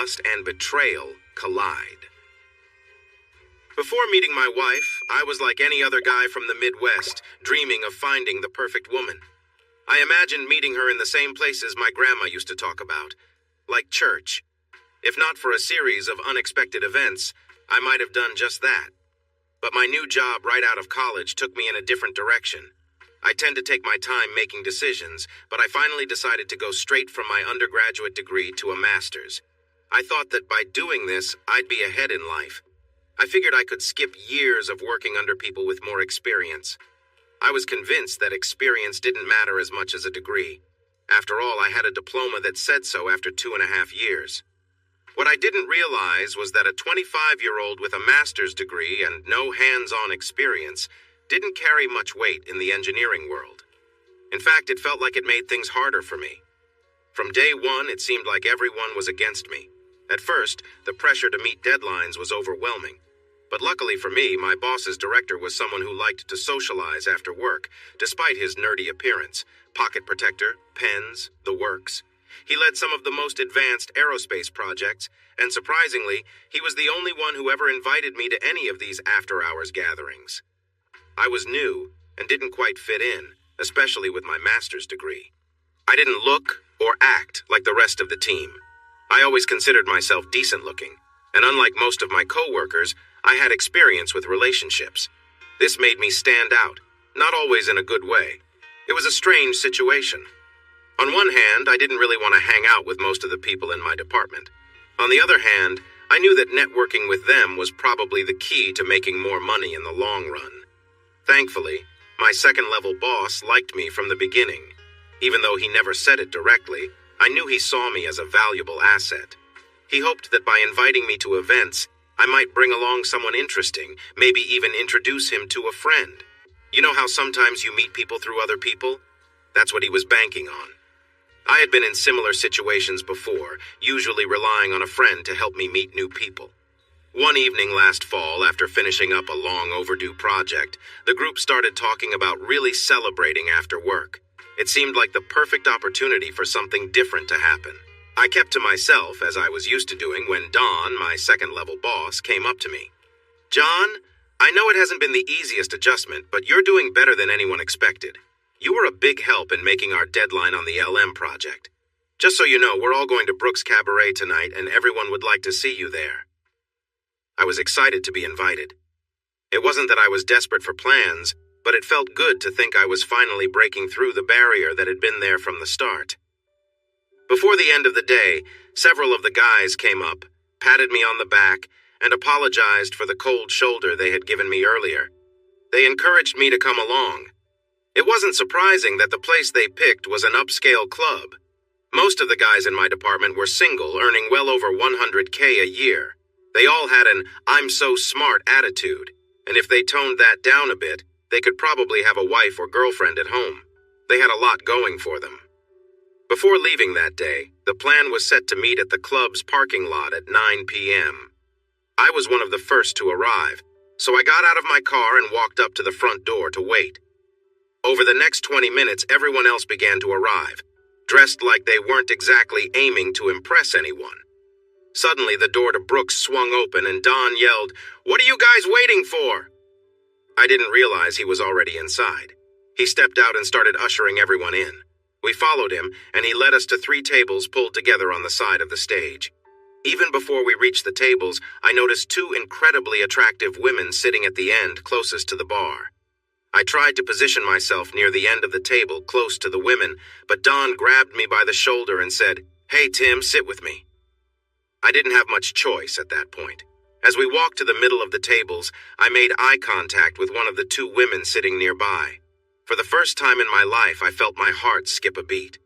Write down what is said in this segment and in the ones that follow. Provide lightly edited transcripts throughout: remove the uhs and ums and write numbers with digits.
trust and betrayal collide. Before meeting my wife, I was like any other guy from the Midwest, dreaming of finding the perfect woman. I imagined meeting her in the same places my grandma used to talk about, like church. If not for a series of unexpected events, I might have done just that. But my new job right out of college took me in a different direction. I tend to take my time making decisions, but I finally decided to go straight from my undergraduate degree to a master's. I thought that by doing this, I'd be ahead in life. I figured I could skip years of working under people with more experience. I was convinced that experience didn't matter as much as a degree. After all, I had a diploma that said so after 2.5 years. What I didn't realize was that a 25-year-old with a master's degree and no hands-on experience didn't carry much weight in the engineering world. In fact, it felt like it made things harder for me. From day one, it seemed like everyone was against me. At first, the pressure to meet deadlines was overwhelming. But luckily for me, my boss's director was someone who liked to socialize after work, despite his nerdy appearance. Pocket protector, pens, the works. He led some of the most advanced aerospace projects, and surprisingly, he was the only one who ever invited me to any of these after-hours gatherings. I was new and didn't quite fit in, especially with my master's degree. I didn't look or act like the rest of the team. I always considered myself decent looking, and unlike most of my coworkers, I had experience with relationships. This made me stand out, not always in a good way. It was a strange situation. On one hand, I didn't really want to hang out with most of the people in my department. On the other hand, I knew that networking with them was probably the key to making more money in the long run. Thankfully, my second-level boss liked me from the beginning. Even though he never said it directly, I knew he saw me as a valuable asset. He hoped that by inviting me to events, I might bring along someone interesting, maybe even introduce him to a friend. You know how sometimes you meet people through other people? That's what he was banking on. I had been in similar situations before, usually relying on a friend to help me meet new people. One evening last fall, after finishing up a long overdue project, the group started talking about really celebrating after work. It seemed like the perfect opportunity for something different to happen. I kept to myself, as I was used to doing, when Don, my second-level boss, came up to me. "John, I know it hasn't been the easiest adjustment, but you're doing better than anyone expected. You were a big help in making our deadline on the LM project. Just so you know, we're all going to Brooks Cabaret tonight, and everyone would like to see you there." I was excited to be invited. It wasn't that I was desperate for plans, but it felt good to think I was finally breaking through the barrier that had been there from the start. Before the end of the day, several of the guys came up, patted me on the back, and apologized for the cold shoulder they had given me earlier. They encouraged me to come along. It wasn't surprising that the place they picked was an upscale club. Most of the guys in my department were single, earning well over $100K a year. They all had an "I'm so smart" attitude, and if they toned that down a bit, they could probably have a wife or girlfriend at home. They had a lot going for them. Before leaving that day, the plan was set to meet at the club's parking lot at 9 p.m. I was one of the first to arrive, so I got out of my car and walked up to the front door to wait. Over the next 20 minutes, everyone else began to arrive, dressed like they weren't exactly aiming to impress anyone. Suddenly, the door to Brooks swung open and Don yelled, "What are you guys waiting for?" I didn't realize he was already inside. He stepped out and started ushering everyone in. We followed him, and he led us to 3 tables pulled together on the side of the stage. Even before we reached the tables, I noticed 2 incredibly attractive women sitting at the end closest to the bar. I tried to position myself near the end of the table, close to the women, but Don grabbed me by the shoulder and said, "Hey, Tim, sit with me." I didn't have much choice at that point. As we walked to the middle of the tables, I made eye contact with one of the 2 women sitting nearby. For the first time in my life, I felt my heart skip a beat.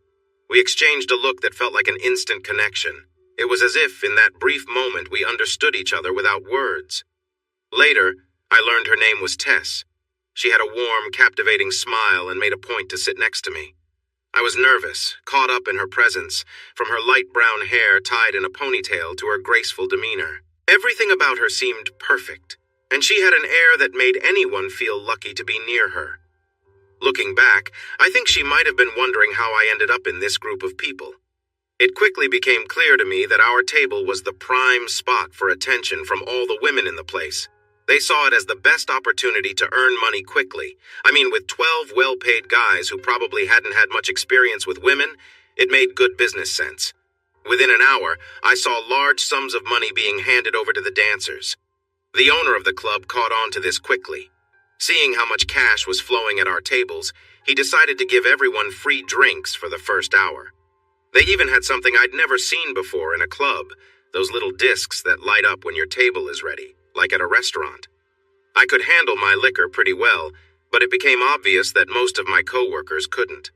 We exchanged a look that felt like an instant connection. It was as if, in that brief moment, we understood each other without words. Later, I learned her name was Tess. She had a warm, captivating smile and made a point to sit next to me. I was nervous, caught up in her presence, from her light brown hair tied in a ponytail to her graceful demeanor. Everything about her seemed perfect, and she had an air that made anyone feel lucky to be near her. Looking back, I think she might have been wondering how I ended up in this group of people. It quickly became clear to me that our table was the prime spot for attention from all the women in the place. They saw it as the best opportunity to earn money quickly. I mean, with 12 well-paid guys who probably hadn't had much experience with women, it made good business sense. Within an hour, I saw large sums of money being handed over to the dancers. The owner of the club caught on to this quickly. Seeing how much cash was flowing at our tables, he decided to give everyone free drinks for the first hour. They even had something I'd never seen before in a club, those little discs that light up when your table is ready, like at a restaurant. I could handle my liquor pretty well, but it became obvious that most of my coworkers couldn't.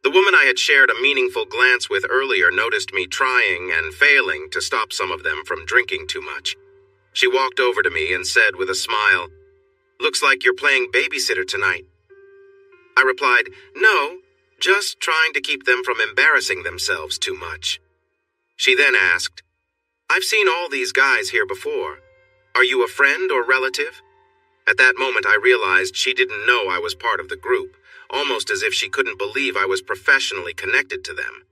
The woman I had shared a meaningful glance with earlier noticed me trying and failing to stop some of them from drinking too much. She walked over to me and said with a smile, "Looks like you're playing babysitter tonight." I replied, "No, just trying to keep them from embarrassing themselves too much." She then asked, "I've seen all these guys here before. Are you a friend or relative?" At that moment, I realized she didn't know I was part of the group, almost as if she couldn't believe I was professionally connected to them.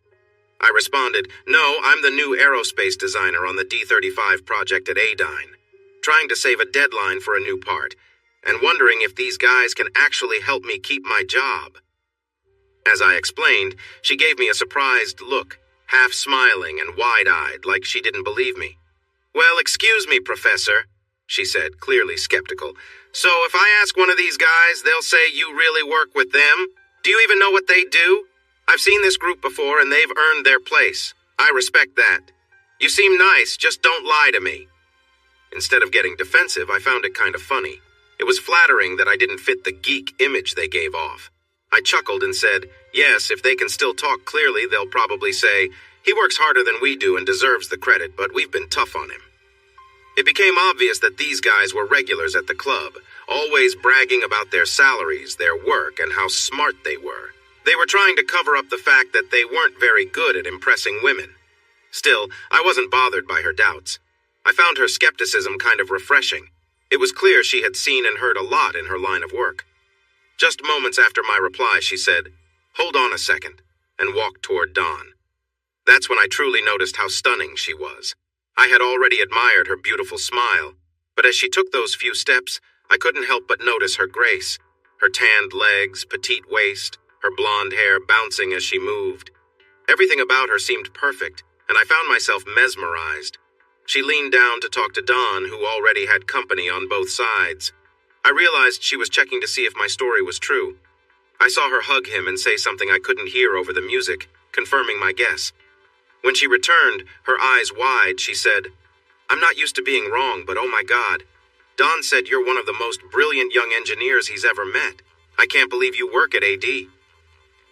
I responded, "No, I'm the new aerospace designer on the D-35 project at Adyne, trying to save a deadline for a new part, and wondering if these guys can actually help me keep my job." As I explained, she gave me a surprised look, half smiling and wide-eyed, like she didn't believe me. "Well, excuse me, Professor," she said, clearly skeptical. "So if I ask one of these guys, they'll say you really work with them? Do you even know what they do? I've seen this group before and they've earned their place. I respect that. You seem nice, just don't lie to me." Instead of getting defensive, I found it kind of funny. It was flattering that I didn't fit the geek image they gave off. I chuckled and said, "Yes, if they can still talk clearly, they'll probably say, 'He works harder than we do and deserves the credit, but we've been tough on him.'" It became obvious that these guys were regulars at the club, always bragging about their salaries, their work, and how smart they were. They were trying to cover up the fact that they weren't very good at impressing women. Still, I wasn't bothered by her doubts. I found her skepticism kind of refreshing. It was clear she had seen and heard a lot in her line of work. Just moments after my reply, she said, "Hold on a second," and walked toward Dawn. That's when I truly noticed how stunning she was. I had already admired her beautiful smile, but as she took those few steps, I couldn't help but notice her grace, her tanned legs, petite waist, her blonde hair bouncing as she moved. Everything about her seemed perfect, and I found myself mesmerized. She leaned down to talk to Dawn, who already had company on both sides. I realized she was checking to see if my story was true. I saw her hug him and say something I couldn't hear over the music, confirming my guess. When she returned, her eyes wide, she said, "I'm not used to being wrong, but oh my God. Don said you're one of the most brilliant young engineers he's ever met. I can't believe you work at AD."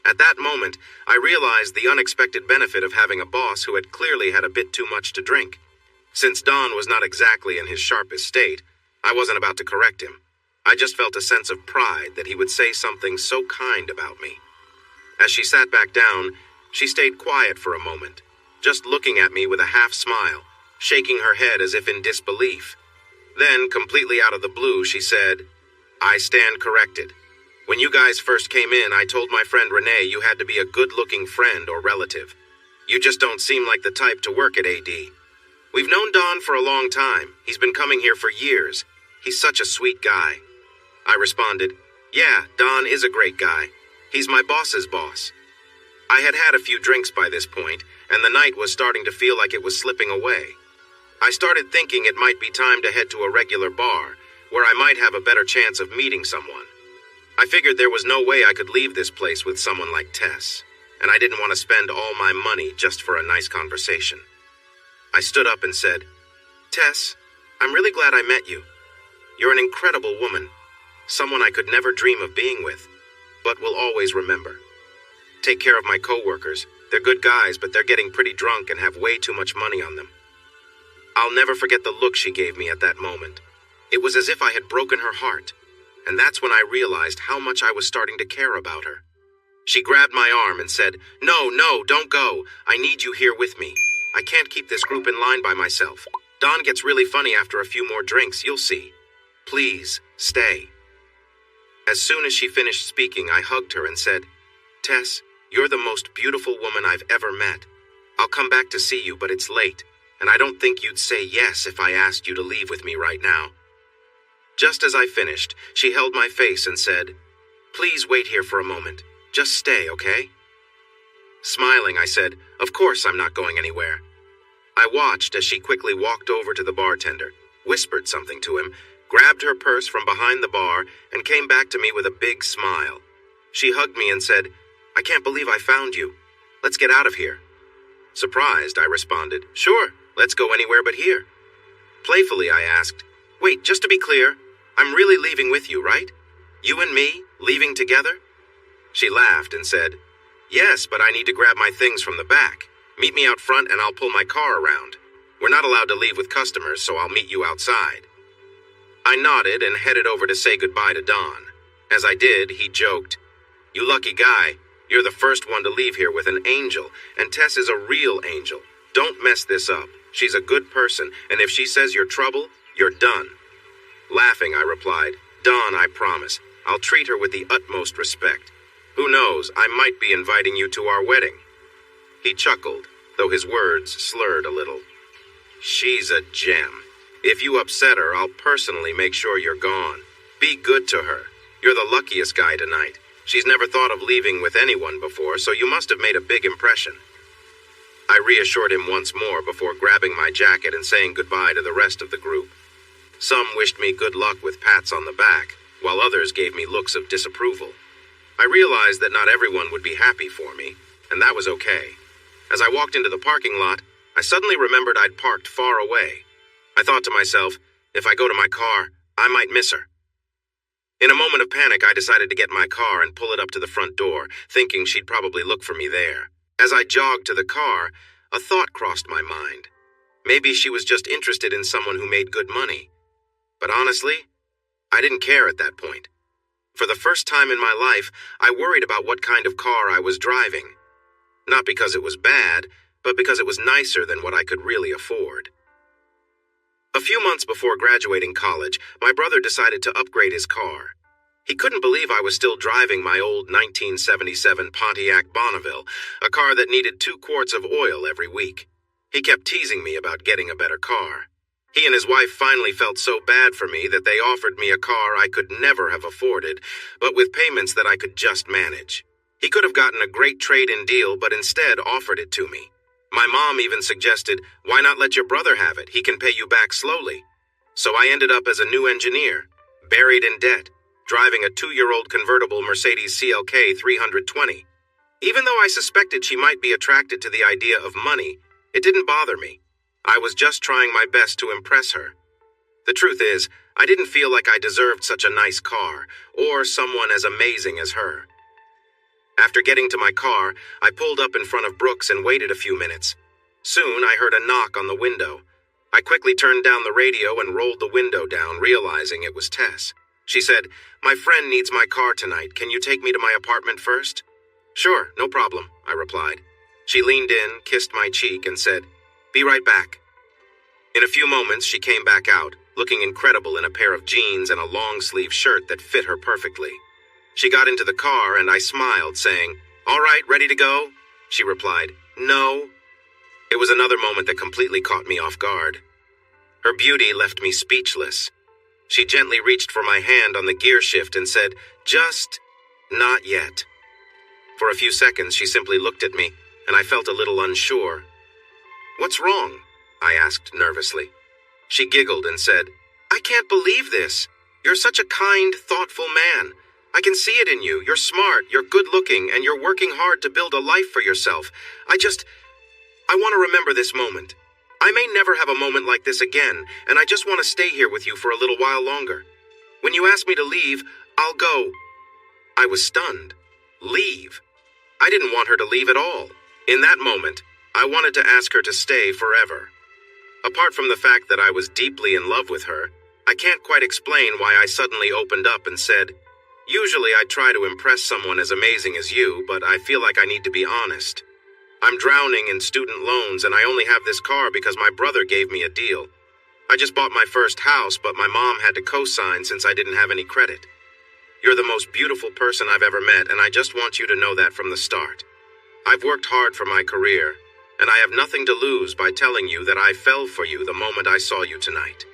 At that moment, I realized the unexpected benefit of having a boss who had clearly had a bit too much to drink. Since Don was not exactly in his sharpest state, I wasn't about to correct him. I just felt a sense of pride that he would say something so kind about me. As she sat back down, she stayed quiet for a moment, just looking at me with a half smile, shaking her head as if in disbelief. Then, completely out of the blue, she said, "I stand corrected. When you guys first came in, I told my friend Renee you had to be a good-looking friend or relative. You just don't seem like the type to work at AD. We've known Don for a long time. He's been coming here for years. He's such a sweet guy." I responded, "Yeah, Don is a great guy. He's my boss's boss." I had had a few drinks by this point, and the night was starting to feel like it was slipping away. I started thinking it might be time to head to a regular bar, where I might have a better chance of meeting someone. I figured there was no way I could leave this place with someone like Tess, and I didn't want to spend all my money just for a nice conversation. I stood up and said, "Tess, I'm really glad I met you. You're an incredible woman, someone I could never dream of being with, but will always remember. Take care of my coworkers. They're good guys, but they're getting pretty drunk and have way too much money on them." I'll never forget the look she gave me at that moment. It was as if I had broken her heart, and that's when I realized how much I was starting to care about her. She grabbed my arm and said, No, don't go. I need you here with me. I can't keep this group in line by myself. Don gets really funny after a few more drinks, you'll see. Please, stay." As soon as she finished speaking, I hugged her and said, "Tess, you're the most beautiful woman I've ever met. I'll come back to see you, but it's late, and I don't think you'd say yes if I asked you to leave with me right now." Just as I finished, she held my face and said, "Please wait here for a moment. Just stay, okay?" Smiling, I said, "Of course I'm not going anywhere." I watched as she quickly walked over to the bartender, whispered something to him, grabbed her purse from behind the bar, and came back to me with a big smile. She hugged me and said, "I can't believe I found you. Let's get out of here." Surprised, I responded, "Sure, let's go anywhere but here." Playfully, I asked, "Wait, just to be clear, I'm really leaving with you, right? You and me, leaving together?" She laughed and said, "Yes, but I need to grab my things from the back. Meet me out front and I'll pull my car around. We're not allowed to leave with customers, so I'll meet you outside." I nodded and headed over to say goodbye to Don. As I did, he joked, "You lucky guy. You're the first one to leave here with an angel, and Tess is a real angel. Don't mess this up. She's a good person, and if she says you're trouble, you're done." Laughing, I replied, "Don, I promise. I'll treat her with the utmost respect. Who knows, I might be inviting you to our wedding." He chuckled, though his words slurred a little. "She's a gem. If you upset her, I'll personally make sure you're gone. Be good to her. You're the luckiest guy tonight. She's never thought of leaving with anyone before, so you must have made a big impression." I reassured him once more before grabbing my jacket and saying goodbye to the rest of the group. Some wished me good luck with pats on the back, while others gave me looks of disapproval. I realized that not everyone would be happy for me, and that was okay. As I walked into the parking lot, I suddenly remembered I'd parked far away. I thought to myself, if I go to my car, I might miss her. In a moment of panic, I decided to get my car and pull it up to the front door, thinking she'd probably look for me there. As I jogged to the car, a thought crossed my mind. Maybe she was just interested in someone who made good money. But honestly, I didn't care at that point. For the first time in my life, I worried about what kind of car I was driving. Not because it was bad, but because it was nicer than what I could really afford. A few months before graduating college, my brother decided to upgrade his car. He couldn't believe I was still driving my old 1977 Pontiac Bonneville, a car that needed 2 quarts of oil every week. He kept teasing me about getting a better car. He and his wife finally felt so bad for me that they offered me a car I could never have afforded, but with payments that I could just manage. He could have gotten a great trade-in deal, but instead offered it to me. My mom even suggested, "Why not let your brother have it? He can pay you back slowly." So I ended up as a new engineer, buried in debt, driving a 2-year-old convertible Mercedes CLK 320. Even though I suspected she might be attracted to the idea of money, it didn't bother me. I was just trying my best to impress her. The truth is, I didn't feel like I deserved such a nice car, or someone as amazing as her. After getting to my car, I pulled up in front of Brooks and waited a few minutes. Soon, I heard a knock on the window. I quickly turned down the radio and rolled the window down, realizing it was Tess. She said, "My friend needs my car tonight. Can you take me to my apartment first?" "Sure, no problem," I replied. She leaned in, kissed my cheek, and said, "Be right back." In a few moments, she came back out, looking incredible in a pair of jeans and a long-sleeve shirt that fit her perfectly. She got into the car and I smiled, saying, "All right, ready to go?" She replied, "No." It was another moment that completely caught me off guard. Her beauty left me speechless. She gently reached for my hand on the gear shift and said, "Just not yet." For a few seconds, she simply looked at me, and I felt a little unsure. "What's wrong?" I asked nervously. She giggled and said, "I can't believe this. You're such a kind, thoughtful man. I can see it in you. You're smart, you're good-looking, and you're working hard to build a life for yourself. I want to remember this moment. I may never have a moment like this again, and I just want to stay here with you for a little while longer. When you ask me to leave, I'll go." I was stunned. Leave? I didn't want her to leave at all. In that moment, I wanted to ask her to stay forever. Apart from the fact that I was deeply in love with her, I can't quite explain why I suddenly opened up and said, "Usually I try to impress someone as amazing as you, but I feel like I need to be honest. I'm drowning in student loans and I only have this car because my brother gave me a deal. I just bought my first house, but my mom had to co-sign since I didn't have any credit. You're the most beautiful person I've ever met, and I just want you to know that from the start. I've worked hard for my career, and I have nothing to lose by telling you that I fell for you the moment I saw you tonight."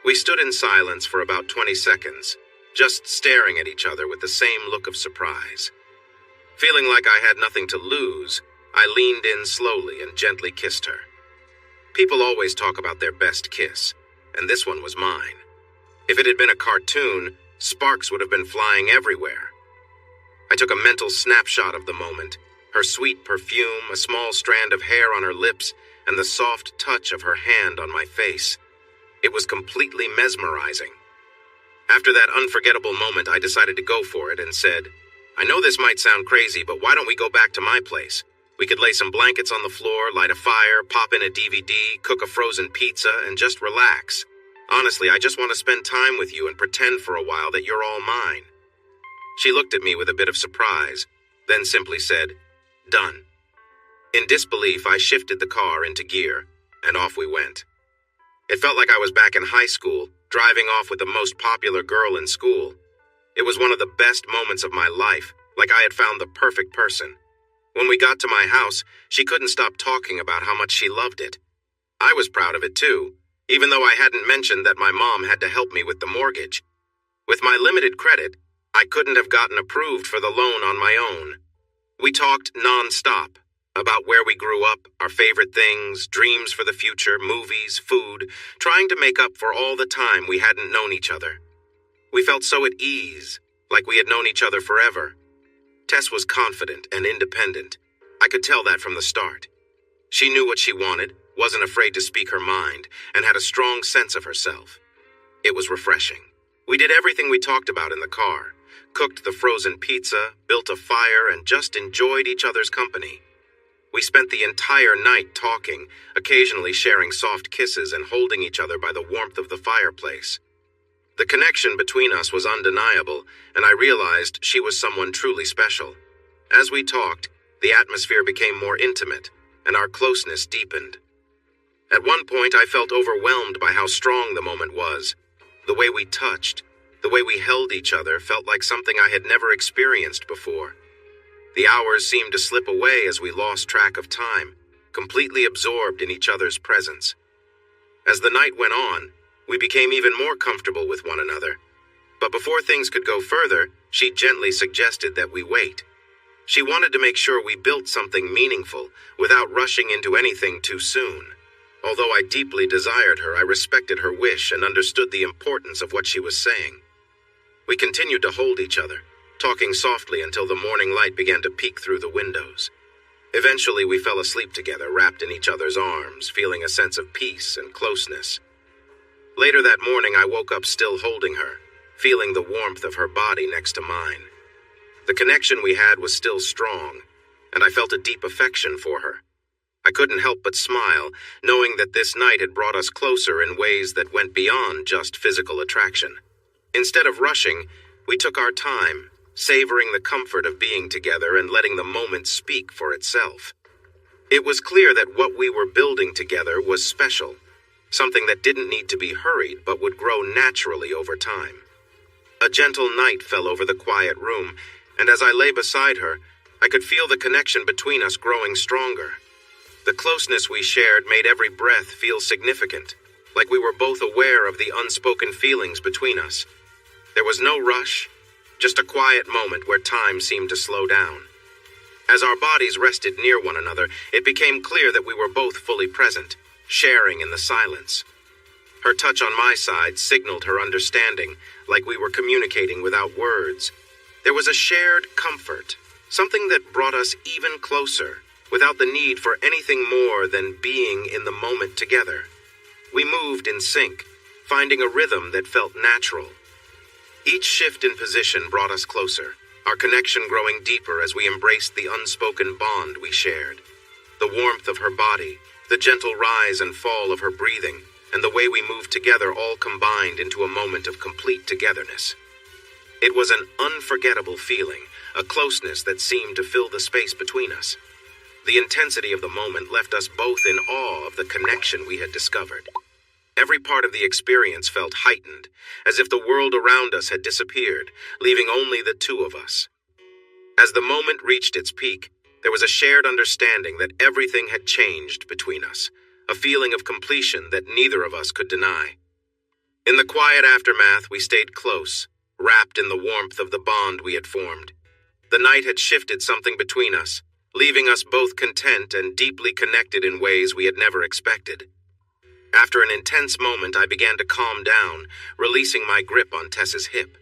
We stood in silence for about 20 seconds, just staring at each other with the same look of surprise. Feeling like I had nothing to lose, I leaned in slowly and gently kissed her. People always talk about their best kiss, and this one was mine. If it had been a cartoon, sparks would have been flying everywhere. I took a mental snapshot of the moment, her sweet perfume, a small strand of hair on her lips, and the soft touch of her hand on my face. It was completely mesmerizing. After that unforgettable moment, I decided to go for it and said, "I know this might sound crazy, but why don't we go back to my place? We could lay some blankets on the floor, light a fire, pop in a DVD, cook a frozen pizza, and just relax. Honestly, I just want to spend time with you and pretend for a while that you're all mine." She looked at me with a bit of surprise, then simply said, "Done." In disbelief, I shifted the car into gear, and off we went. It felt like I was back in high school, driving off with the most popular girl in school. It was one of the best moments of my life, like I had found the perfect person. When we got to my house, she couldn't stop talking about how much she loved it. I was proud of it too, even though I hadn't mentioned that my mom had to help me with the mortgage. With my limited credit, I couldn't have gotten approved for the loan on my own. We talked non-stop about where we grew up, our favorite things, dreams for the future, movies, food, trying to make up for all the time we hadn't known each other. We felt so at ease, like we had known each other forever. Tess was confident and independent. I could tell that from the start. She knew what she wanted, wasn't afraid to speak her mind, and had a strong sense of herself. It was refreshing. We did everything we talked about in the car, cooked the frozen pizza, built a fire, and just enjoyed each other's company. We spent the entire night talking, occasionally sharing soft kisses and holding each other by the warmth of the fireplace. The connection between us was undeniable, and I realized she was someone truly special. As we talked, the atmosphere became more intimate, and our closeness deepened. At one point, I felt overwhelmed by how strong the moment was. The way we touched, the way we held each other felt like something I had never experienced before. The hours seemed to slip away as we lost track of time, completely absorbed in each other's presence. As the night went on, we became even more comfortable with one another. But before things could go further, she gently suggested that we wait. She wanted to make sure we built something meaningful without rushing into anything too soon. Although I deeply desired her, I respected her wish and understood the importance of what she was saying. We continued to hold each other, talking softly until the morning light began to peek through the windows. Eventually, we fell asleep together, wrapped in each other's arms, feeling a sense of peace and closeness. Later that morning, I woke up still holding her, feeling the warmth of her body next to mine. The connection we had was still strong, and I felt a deep affection for her. I couldn't help but smile, knowing that this night had brought us closer in ways that went beyond just physical attraction. Instead of rushing, we took our time, savoring the comfort of being together and letting the moment speak for itself. It was clear that what we were building together was special, something that didn't need to be hurried but would grow naturally over time. A gentle night fell over the quiet room, and as I lay beside her, I could feel the connection between us growing stronger. The closeness we shared made every breath feel significant, like we were both aware of the unspoken feelings between us. There was no rush, just a quiet moment where time seemed to slow down. As our bodies rested near one another, it became clear that we were both fully present, sharing in the silence. Her touch on my side signaled her understanding, like we were communicating without words. There was a shared comfort, something that brought us even closer, without the need for anything more than being in the moment together. We moved in sync, finding a rhythm that felt natural. Each shift in position brought us closer, our connection growing deeper as we embraced the unspoken bond we shared. The warmth of her body, the gentle rise and fall of her breathing, and the way we moved together all combined into a moment of complete togetherness. It was an unforgettable feeling, a closeness that seemed to fill the space between us. The intensity of the moment left us both in awe of the connection we had discovered. Every part of the experience felt heightened, as if the world around us had disappeared, leaving only the two of us. As the moment reached its peak, There was a shared understanding that everything had changed between us, a feeling of completion that neither of us could deny. In the quiet aftermath, we stayed close, wrapped in the warmth of the bond we had formed. The night had shifted something between us, leaving us both content and deeply connected in ways we had never expected. After an intense moment, I began to calm down, releasing my grip on Tess's hip.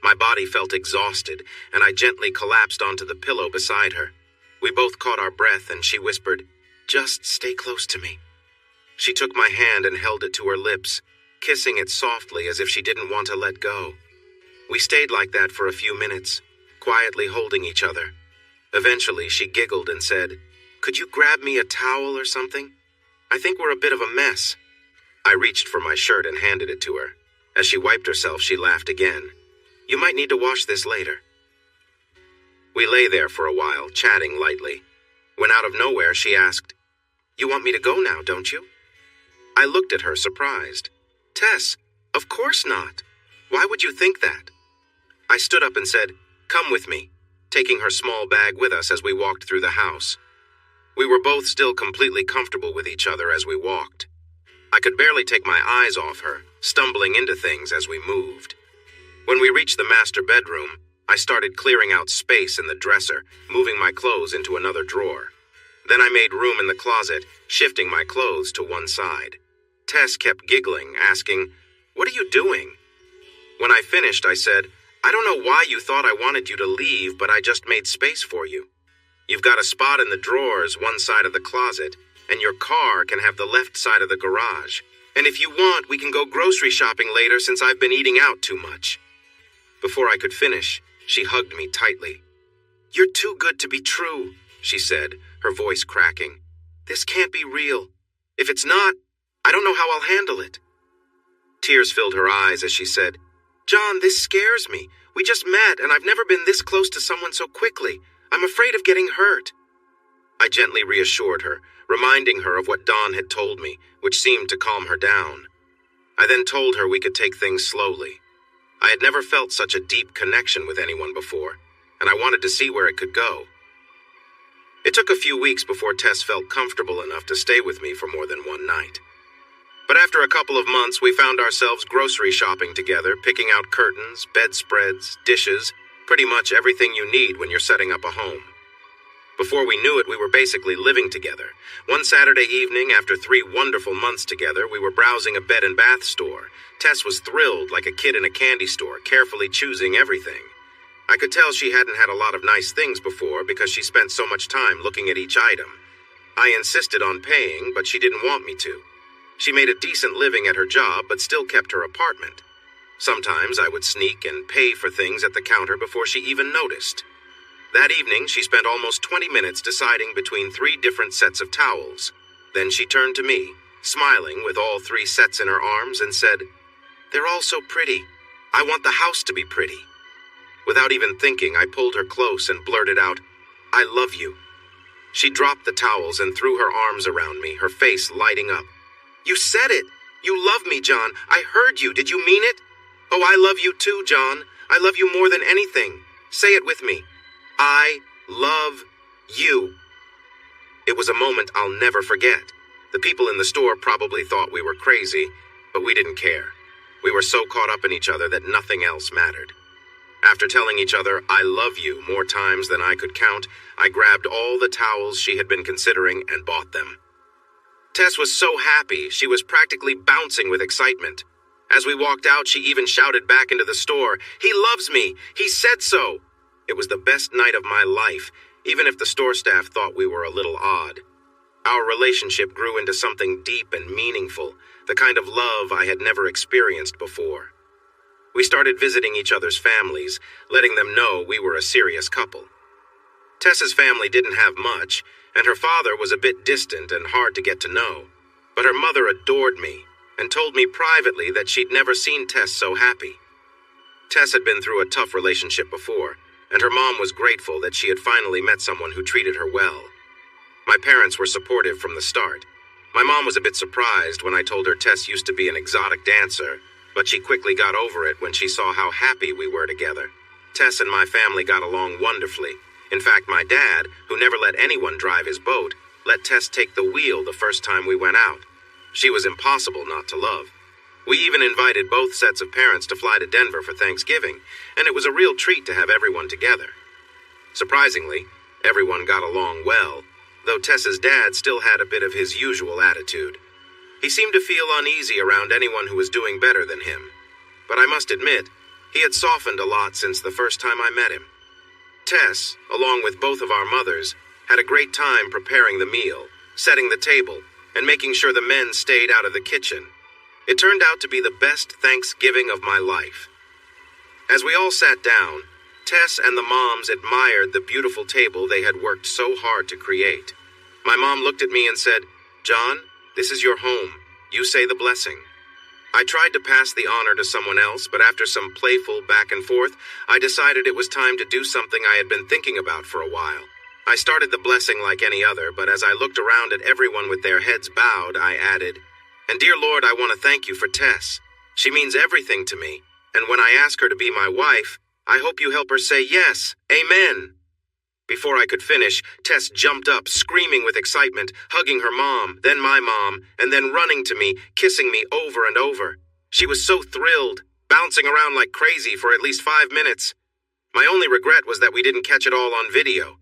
My body felt exhausted, and I gently collapsed onto the pillow beside her. We both caught our breath, and she whispered, "Just stay close to me." She took my hand and held it to her lips, kissing it softly as if she didn't want to let go. We stayed like that for a few minutes, quietly holding each other. Eventually, she giggled and said, "Could you grab me a towel or something? I think we're a bit of a mess." I reached for my shirt and handed it to her. As she wiped herself, she laughed again. "You might need to wash this later." We lay there for a while, chatting lightly. When out of nowhere, she asked, "You want me to go now, don't you?" I looked at her, surprised. "Tess, of course not. Why would you think that?" I stood up and said, "Come with me," taking her small bag with us as we walked through the house. We were both still completely comfortable with each other as we walked. I could barely take my eyes off her, stumbling into things as we moved. When we reached the master bedroom, I started clearing out space in the dresser, moving my clothes into another drawer. Then I made room in the closet, shifting my clothes to one side. Tess kept giggling, asking, "What are you doing?" When I finished, I said, "I don't know why you thought I wanted you to leave, but I just made space for you. You've got a spot in the drawers, one side of the closet, and your car can have the left side of the garage. And if you want, we can go grocery shopping later since I've been eating out too much." Before I could finish, she hugged me tightly. "You're too good to be true," she said, her voice cracking. "This can't be real. If it's not, I don't know how I'll handle it." Tears filled her eyes as she said, "John, this scares me. We just met, and I've never been this close to someone so quickly. I'm afraid of getting hurt." I gently reassured her, reminding her of what Dawn had told me, which seemed to calm her down. I then told her we could take things slowly. I had never felt such a deep connection with anyone before, and I wanted to see where it could go. It took a few weeks before Tess felt comfortable enough to stay with me for more than one night. But after a couple of months, we found ourselves grocery shopping together, picking out curtains, bedspreads, dishes, pretty much everything you need when you're setting up a home. Before we knew it, we were basically living together. One Saturday evening, after 3 wonderful months together, we were browsing a bed and bath store. Tess was thrilled, like a kid in a candy store, carefully choosing everything. I could tell she hadn't had a lot of nice things before because she spent so much time looking at each item. I insisted on paying, but she didn't want me to. She made a decent living at her job, but still kept her apartment. Sometimes I would sneak and pay for things at the counter before she even noticed. That evening, she spent almost 20 minutes deciding between 3 different sets of towels. Then she turned to me, smiling with all 3 sets in her arms, and said, "They're all so pretty. I want the house to be pretty." Without even thinking, I pulled her close and blurted out, "I love you." She dropped the towels and threw her arms around me, her face lighting up. "You said it! You love me, John. I heard you. Did you mean it? Oh, I love you too, John. I love you more than anything. Say it with me. I love you." It was a moment I'll never forget. The people in the store probably thought we were crazy, but we didn't care. We were so caught up in each other that nothing else mattered. After telling each other, "I love you," more times than I could count, I grabbed all the towels she had been considering and bought them. Tess was so happy, she was practically bouncing with excitement. As we walked out, she even shouted back into the store, "He loves me! He said so!" It was the best night of my life, even if the store staff thought we were a little odd. Our relationship grew into something deep and meaningful, the kind of love I had never experienced before. We started visiting each other's families, letting them know we were a serious couple. Tess's family didn't have much, and her father was a bit distant and hard to get to know. But her mother adored me and told me privately that she'd never seen Tess so happy. Tess had been through a tough relationship before, and her mom was grateful that she had finally met someone who treated her well. My parents were supportive from the start. My mom was a bit surprised when I told her Tess used to be an exotic dancer, but she quickly got over it when she saw how happy we were together. Tess and my family got along wonderfully, In fact, my dad, who never let anyone drive his boat, let Tess take the wheel the first time we went out. She was impossible not to love. We even invited both sets of parents to fly to Denver for Thanksgiving, and it was a real treat to have everyone together. Surprisingly, everyone got along well, though Tess's dad still had a bit of his usual attitude. He seemed to feel uneasy around anyone who was doing better than him. But I must admit, he had softened a lot since the first time I met him. Tess, along with both of our mothers, had a great time preparing the meal, setting the table, and making sure the men stayed out of the kitchen. It turned out to be the best Thanksgiving of my life. As we all sat down, Tess and the moms admired the beautiful table they had worked so hard to create. My mom looked at me and said, "John, this is your home. You say the blessing." I tried to pass the honor to someone else, but after some playful back and forth, I decided it was time to do something I had been thinking about for a while. I started the blessing like any other, but as I looked around at everyone with their heads bowed, I added, "And dear Lord, I want to thank you for Tess. She means everything to me, and when I ask her to be my wife, I hope you help her say yes, amen." Before I could finish, Tess jumped up, screaming with excitement, hugging her mom, then my mom, and then running to me, kissing me over and over. She was so thrilled, bouncing around like crazy for at least 5 minutes. My only regret was that we didn't catch it all on video.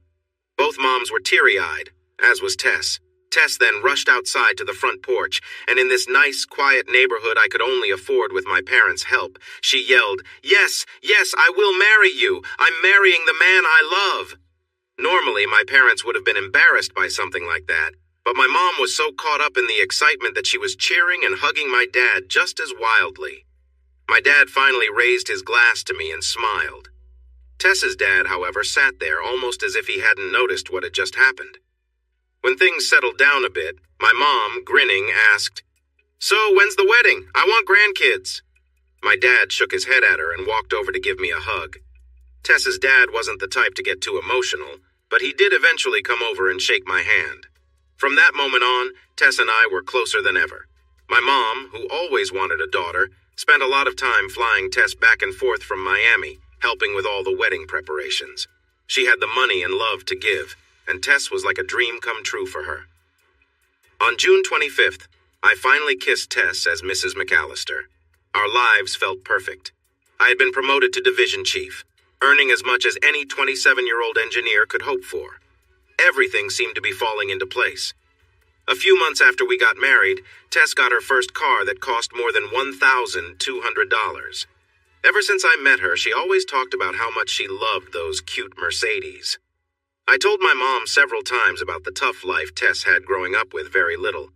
Both moms were teary-eyed, as was Tess. Tess then rushed outside to the front porch, and in this nice, quiet neighborhood I could only afford with my parents' help, she yelled, "Yes, yes, I will marry you. I'm marrying the man I love." Normally, my parents would have been embarrassed by something like that, but my mom was so caught up in the excitement that she was cheering and hugging my dad just as wildly. My dad finally raised his glass to me and smiled. Tess's dad, however, sat there almost as if he hadn't noticed what had just happened. When things settled down a bit, my mom, grinning, asked, "So, when's the wedding? I want grandkids." My dad shook his head at her and walked over to give me a hug. Tess's dad wasn't the type to get too emotional, but he did eventually come over and shake my hand. From that moment on, Tess and I were closer than ever. My mom, who always wanted a daughter, spent a lot of time flying Tess back and forth from Miami, helping with all the wedding preparations. She had the money and love to give, and Tess was like a dream come true for her. On June 25th, I finally kissed Tess as Mrs. McAllister. Our lives felt perfect. I had been promoted to division chief, earning as much as any 27-year-old engineer could hope for. Everything seemed to be falling into place. A few months after we got married, Tess got her first car that cost more than $1,200. Ever since I met her, she always talked about how much she loved those cute Mercedes. I told my mom several times about the tough life Tess had growing up with very little.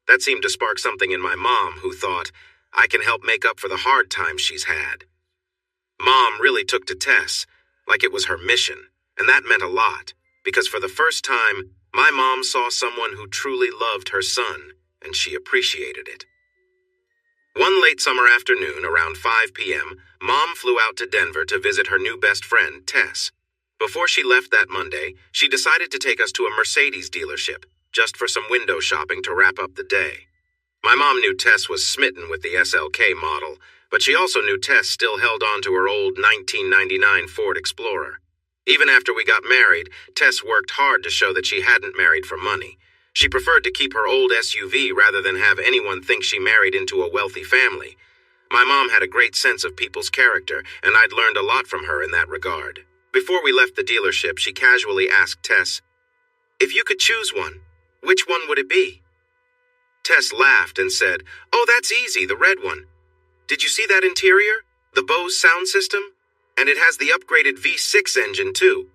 That seemed to spark something in my mom, who thought, I can help make up for the hard times she's had. Mom really took to Tess, like it was her mission, and that meant a lot, because for the first time, my mom saw someone who truly loved her son, and she appreciated it. One late summer afternoon, around 5 p.m., Mom flew out to Denver to visit her new best friend, Tess. Before she left that Monday, she decided to take us to a Mercedes dealership, just for some window shopping to wrap up the day. My mom knew Tess was smitten with the SLK model, but she also knew Tess still held on to her old 1999 Ford Explorer. Even after we got married, Tess worked hard to show that she hadn't married for money. She preferred to keep her old SUV rather than have anyone think she married into a wealthy family. My mom had a great sense of people's character, and I'd learned a lot from her in that regard. Before we left the dealership, she casually asked Tess, "If you could choose one, which one would it be?" Tess laughed and said, "Oh, that's easy, the red one. Did you see that interior? The Bose sound system? And it has the upgraded V6 engine, too."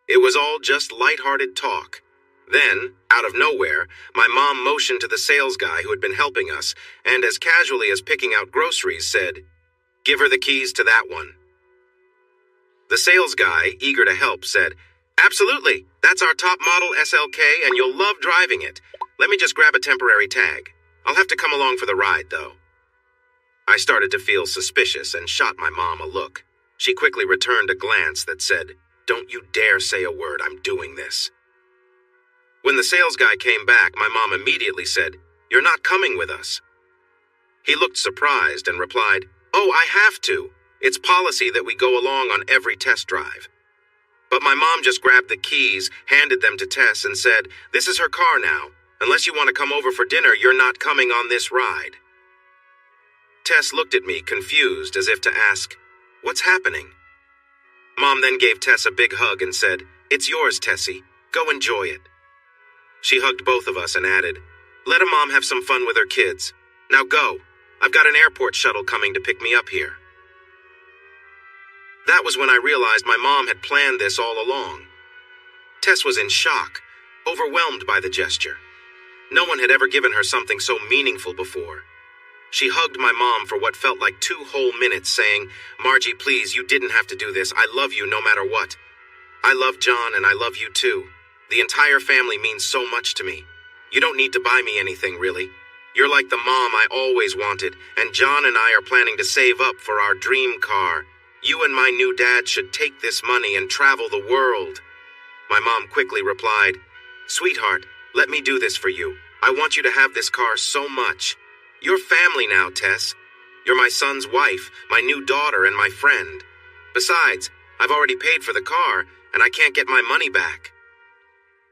It was all just lighthearted talk. Then, out of nowhere, my mom motioned to the sales guy who had been helping us, and as casually as picking out groceries, said, "Give her the keys to that one." The sales guy, eager to help, said, "Absolutely, that's our top model SLK, and you'll love driving it. Let me just grab a temporary tag. I'll have to come along for the ride, though." I started to feel suspicious and shot my mom a look. She quickly returned a glance that said, "Don't you dare say a word, I'm doing this." When the sales guy came back, my mom immediately said, "You're not coming with us." He looked surprised and replied, "Oh, I have to. It's policy that we go along on every test drive." But my mom just grabbed the keys, handed them to Tess, and said, "This is her car now. Unless you want to come over for dinner, you're not coming on this ride." Tess looked at me, confused, as if to ask, "What's happening?" Mom then gave Tess a big hug and said, "It's yours, Tessie. Go enjoy it." She hugged both of us and added, "Let a mom have some fun with her kids. Now go. I've got an airport shuttle coming to pick me up here." That was when I realized my mom had planned this all along. Tess was in shock, overwhelmed by the gesture. No one had ever given her something so meaningful before. She hugged my mom for what felt like 2 whole minutes, saying, "Margie, please, you didn't have to do this. I love you no matter what. I love John and I love you too. The entire family means so much to me. You don't need to buy me anything, really. You're like the mom I always wanted, and John and I are planning to save up for our dream car. You and my new dad should take this money and travel the world." My mom quickly replied, "Sweetheart, let me do this for you. I want you to have this car so much. You're family now, Tess. You're my son's wife, my new daughter, and my friend. Besides, I've already paid for the car, and I can't get my money back."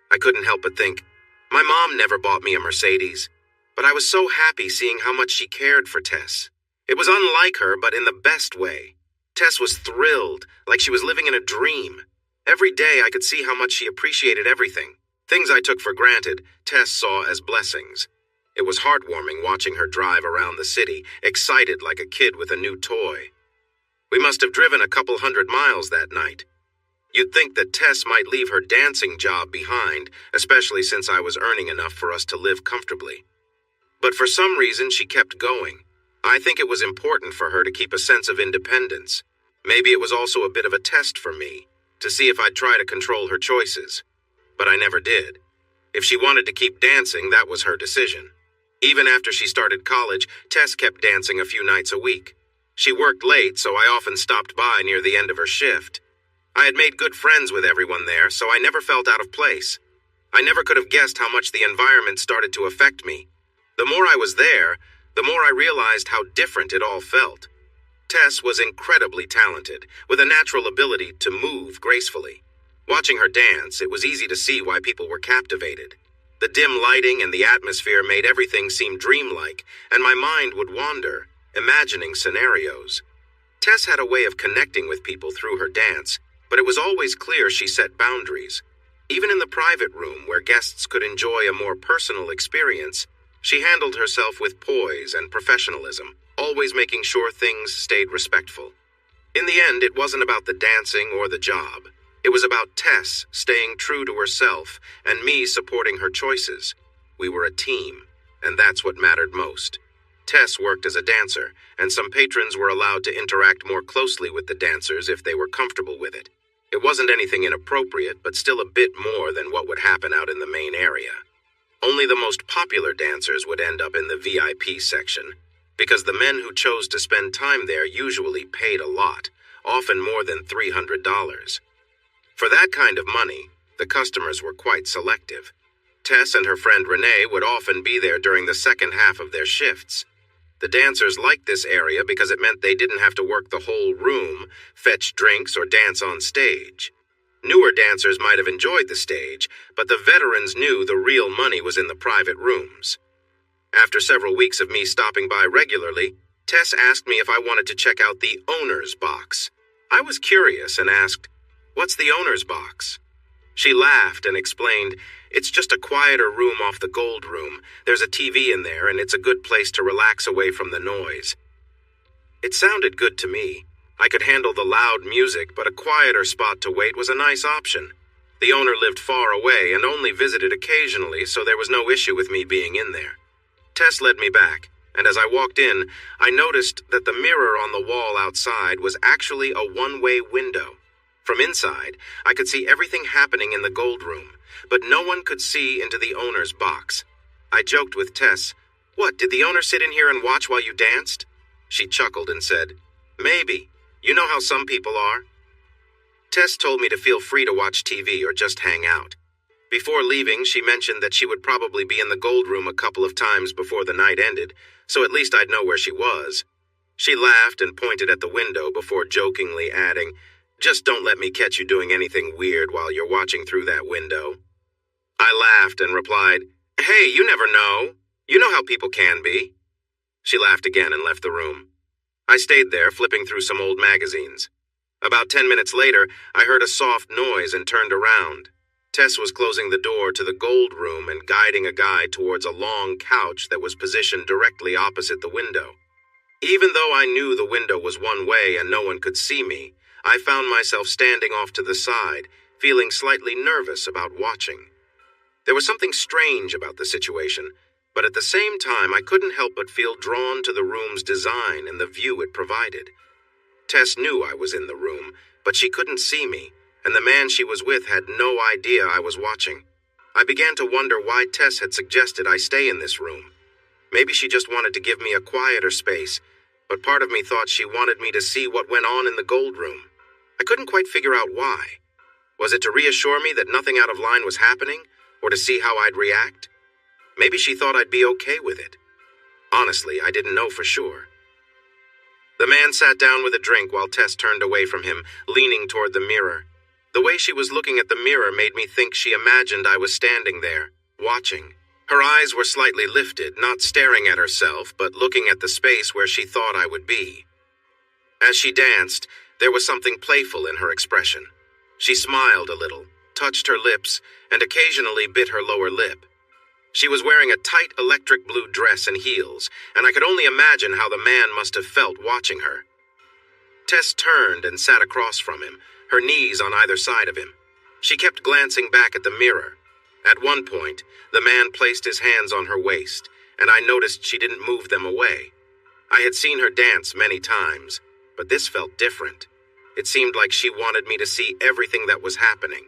I couldn't help but think, my mom never bought me a Mercedes, but I was so happy seeing how much she cared for Tess. It was unlike her, but in the best way. Tess was thrilled, like she was living in a dream. Every day I could see how much she appreciated everything. Things I took for granted, Tess saw as blessings. It was heartwarming watching her drive around the city, excited like a kid with a new toy. We must have driven a couple 100 miles that night. You'd think that Tess might leave her dancing job behind, especially since I was earning enough for us to live comfortably. But for some reason, she kept going. I think it was important for her to keep a sense of independence. Maybe it was also a bit of a test for me, to see if I'd try to control her choices. But I never did. If she wanted to keep dancing, that was her decision. Even after she started college, Tess kept dancing a few nights a week. She worked late, so I often stopped by near the end of her shift. I had made good friends with everyone there, so I never felt out of place. I never could have guessed how much the environment started to affect me. The more I was there, the more I realized how different it all felt. Tess was incredibly talented, with a natural ability to move gracefully. Watching her dance, it was easy to see why people were captivated. The dim lighting and the atmosphere made everything seem dreamlike, and my mind would wander, imagining scenarios. Tess had a way of connecting with people through her dance, but it was always clear she set boundaries. Even in the private room, where guests could enjoy a more personal experience, she handled herself with poise and professionalism, always making sure things stayed respectful. In the end, it wasn't about the dancing or the job. It was about Tess staying true to herself and me supporting her choices. We were a team, and that's what mattered most. Tess worked as a dancer, and some patrons were allowed to interact more closely with the dancers if they were comfortable with it. It wasn't anything inappropriate, but still a bit more than what would happen out in the main area. Only the most popular dancers would end up in the VIP section, because the men who chose to spend time there usually paid a lot, often more than $300. For that kind of money, the customers were quite selective. Tess and her friend Renee would often be there during the second half of their shifts. The dancers liked this area because it meant they didn't have to work the whole room, fetch drinks, or dance on stage. Newer dancers might have enjoyed the stage, but the veterans knew the real money was in the private rooms. After several weeks of me stopping by regularly, Tess asked me if I wanted to check out the owner's box. I was curious and asked, "What's the owner's box?" She laughed and explained, "It's just a quieter room off the gold room. There's a TV in there, and it's a good place to relax away from the noise." It sounded good to me. I could handle the loud music, but a quieter spot to wait was a nice option. The owner lived far away and only visited occasionally, so there was no issue with me being in there. Tess led me back, and as I walked in, I noticed that the mirror on the wall outside was actually a one-way window. From inside, I could see everything happening in the gold room, but no one could see into the owner's box. I joked with Tess, "What, did the owner sit in here and watch while you danced?" She chuckled and said, "Maybe. You know how some people are." Tess told me to feel free to watch TV or just hang out. Before leaving, she mentioned that she would probably be in the gold room a couple of times before the night ended, so at least I'd know where she was. She laughed and pointed at the window before jokingly adding, Just don't let me catch you doing anything weird while you're watching through that window. I laughed and replied, Hey, you never know. You know how people can be. She laughed again and left the room. I stayed there, flipping through some old magazines. About 10 minutes later, I heard a soft noise and turned around. Tess was closing the door to the gold room and guiding a guy towards a long couch that was positioned directly opposite the window. Even though I knew the window was one way and no one could see me, I found myself standing off to the side, feeling slightly nervous about watching. There was something strange about the situation, but at the same time I couldn't help but feel drawn to the room's design and the view it provided. Tess knew I was in the room, but she couldn't see me, and the man she was with had no idea I was watching. I began to wonder why Tess had suggested I stay in this room. Maybe she just wanted to give me a quieter space, but part of me thought she wanted me to see what went on in the gold room. I couldn't quite figure out why. Was it to reassure me that nothing out of line was happening, or to see how I'd react? Maybe she thought I'd be okay with it. Honestly, I didn't know for sure. The man sat down with a drink while Tess turned away from him, leaning toward the mirror. The way she was looking at the mirror made me think she imagined I was standing there, watching. Her eyes were slightly lifted, not staring at herself, but looking at the space where she thought I would be. As she danced, there was something playful in her expression. She smiled a little, touched her lips, and occasionally bit her lower lip. She was wearing a tight electric blue dress and heels, and I could only imagine how the man must have felt watching her. Tess turned and sat across from him, her knees on either side of him. She kept glancing back at the mirror. At one point, the man placed his hands on her waist, and I noticed she didn't move them away. I had seen her dance many times, but this felt different. It seemed like she wanted me to see everything that was happening.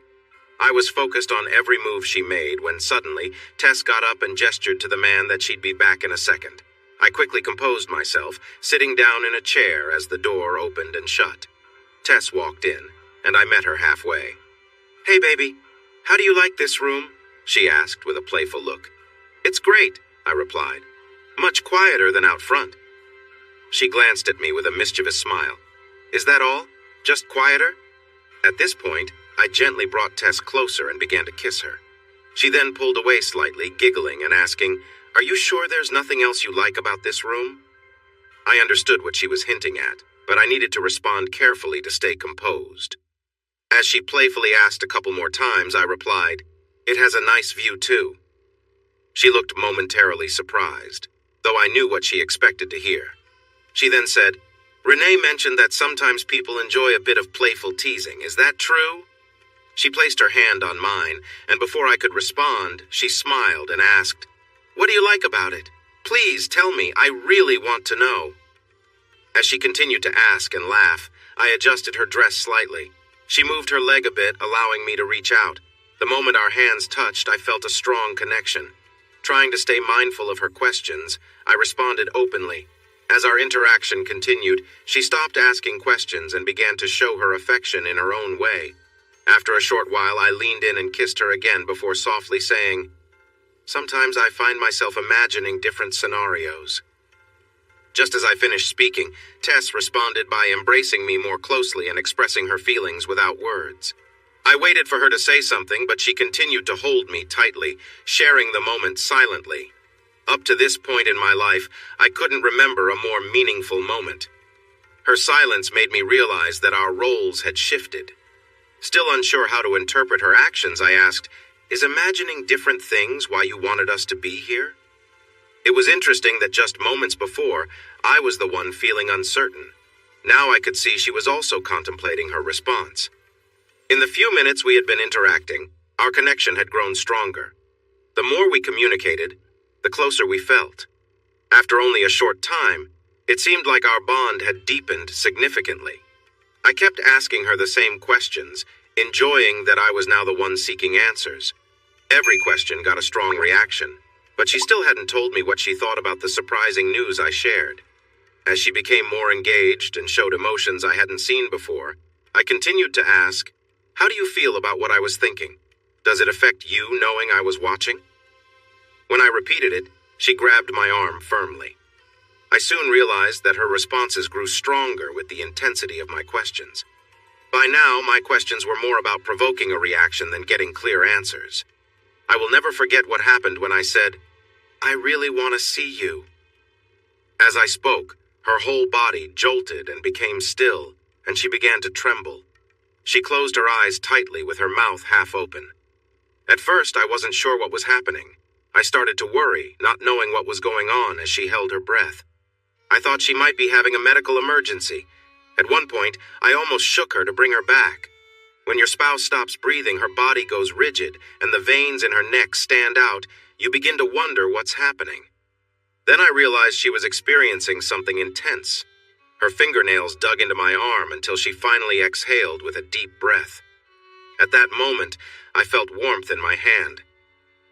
I was focused on every move she made when suddenly Tess got up and gestured to the man that she'd be back in a second. I quickly composed myself, sitting down in a chair as the door opened and shut. Tess walked in, and I met her halfway. Hey, baby, how do you like this room? She asked with a playful look. It's great, I replied. Much quieter than out front. She glanced at me with a mischievous smile. Is that all? Just quieter? At this point, I gently brought Tess closer and began to kiss her. She then pulled away slightly, giggling and asking, Are you sure there's nothing else you like about this room? I understood what she was hinting at, but I needed to respond carefully to stay composed. As she playfully asked a couple more times, I replied, It has a nice view too. She looked momentarily surprised, though I knew what she expected to hear. She then said, Renee mentioned that sometimes people enjoy a bit of playful teasing. Is that true? She placed her hand on mine, and before I could respond, she smiled and asked, What do you like about it? Please tell me, I really want to know. As she continued to ask and laugh, I adjusted her dress slightly. She moved her leg a bit, allowing me to reach out. The moment our hands touched, I felt a strong connection. Trying to stay mindful of her questions, I responded openly. As our interaction continued, she stopped asking questions and began to show her affection in her own way. After a short while, I leaned in and kissed her again before softly saying, Sometimes I find myself imagining different scenarios. Just as I finished speaking, Tess responded by embracing me more closely and expressing her feelings without words. I waited for her to say something, but she continued to hold me tightly, sharing the moment silently. Up to this point in my life, I couldn't remember a more meaningful moment. Her silence made me realize that our roles had shifted. Still unsure how to interpret her actions, I asked, Is imagining different things why you wanted us to be here? It was interesting that just moments before, I was the one feeling uncertain. Now I could see she was also contemplating her response. In the few minutes we had been interacting, our connection had grown stronger. The more we communicated, the closer we felt. After only a short time, it seemed like our bond had deepened significantly. I kept asking her the same questions, enjoying that I was now the one seeking answers. Every question got a strong reaction, but she still hadn't told me what she thought about the surprising news I shared. As she became more engaged and showed emotions I hadn't seen before, I continued to ask, How do you feel about what I was thinking? Does it affect you knowing I was watching? When I repeated it, she grabbed my arm firmly. I soon realized that her responses grew stronger with the intensity of my questions. By now, my questions were more about provoking a reaction than getting clear answers. I will never forget what happened when I said, "I really want to see you." As I spoke, her whole body jolted and became still, and she began to tremble. She closed her eyes tightly with her mouth half open. At first, I wasn't sure what was happening. I started to worry, not knowing what was going on as she held her breath. I thought she might be having a medical emergency. At one point, I almost shook her to bring her back. When your spouse stops breathing, her body goes rigid, and the veins in her neck stand out. You begin to wonder what's happening. Then I realized she was experiencing something intense. Her fingernails dug into my arm until she finally exhaled with a deep breath. At that moment, I felt warmth in my hand.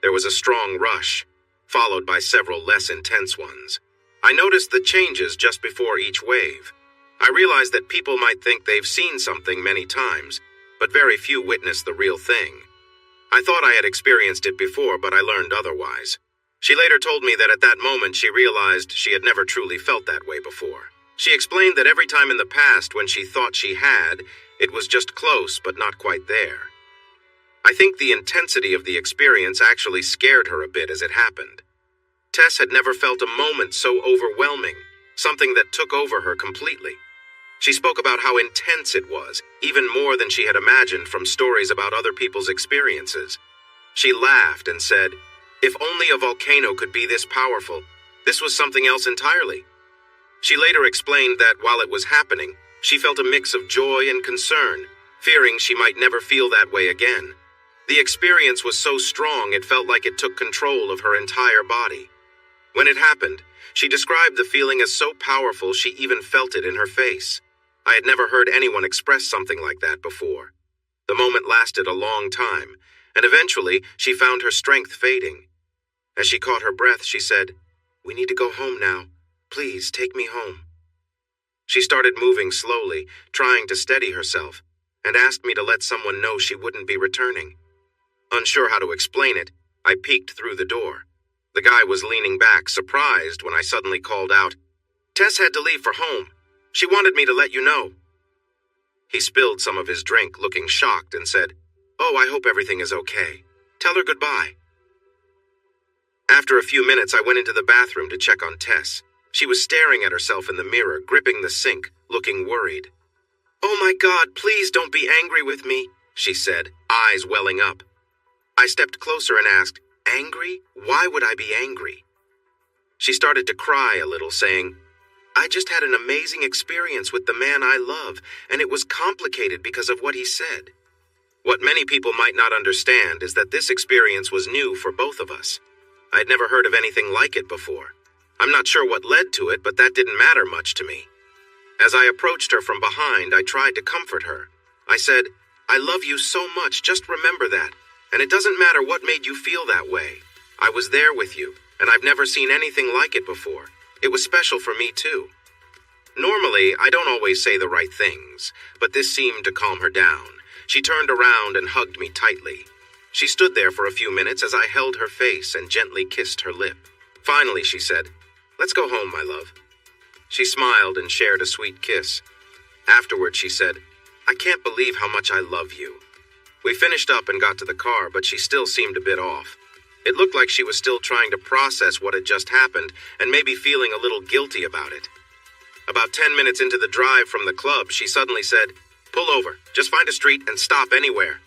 There was a strong rush, followed by several less intense ones. I noticed the changes just before each wave. I realized that people might think they've seen something many times, but very few witness the real thing. I thought I had experienced it before, but I learned otherwise. She later told me that at that moment she realized she had never truly felt that way before. She explained that every time in the past when she thought she had, it was just close but not quite there. I think the intensity of the experience actually scared her a bit as it happened. Tess had never felt a moment so overwhelming, something that took over her completely. She spoke about how intense it was, even more than she had imagined from stories about other people's experiences. She laughed and said, "If only a volcano could be this powerful, this was something else entirely." She later explained that while it was happening, she felt a mix of joy and concern, fearing she might never feel that way again. The experience was so strong it felt like it took control of her entire body. When it happened, she described the feeling as so powerful she even felt it in her face. I had never heard anyone express something like that before. The moment lasted a long time, and eventually she found her strength fading. As she caught her breath, she said, "We need to go home now. Please take me home." She started moving slowly, trying to steady herself, and asked me to let someone know she wouldn't be returning. Unsure how to explain it, I peeked through the door. The guy was leaning back, surprised when I suddenly called out, "Tess had to leave for home. She wanted me to let you know." He spilled some of his drink, looking shocked, and said, "Oh, I hope everything is okay. Tell her goodbye." After a few minutes, I went into the bathroom to check on Tess. She was staring at herself in the mirror, gripping the sink, looking worried. "Oh my God, please don't be angry with me," she said, eyes welling up. I stepped closer and asked, "Angry? Why would I be angry?" She started to cry a little, saying, "I just had an amazing experience with the man I love, and it was complicated because of what he said." What many people might not understand is that this experience was new for both of us. I had never heard of anything like it before. I'm not sure what led to it, but that didn't matter much to me. As I approached her from behind, I tried to comfort her. I said, "I love you so much, just remember that. And it doesn't matter what made you feel that way. I was there with you, and I've never seen anything like it before. It was special for me too." Normally, I don't always say the right things, but this seemed to calm her down. She turned around and hugged me tightly. She stood there for a few minutes as I held her face and gently kissed her lip. Finally, she said, "Let's go home, my love." She smiled and shared a sweet kiss. Afterward, she said, "I can't believe how much I love you." We finished up and got to the car, but she still seemed a bit off. It looked like she was still trying to process what had just happened and maybe feeling a little guilty about it. About 10 minutes into the drive from the club, she suddenly said, "Pull over. Just find a street and stop anywhere."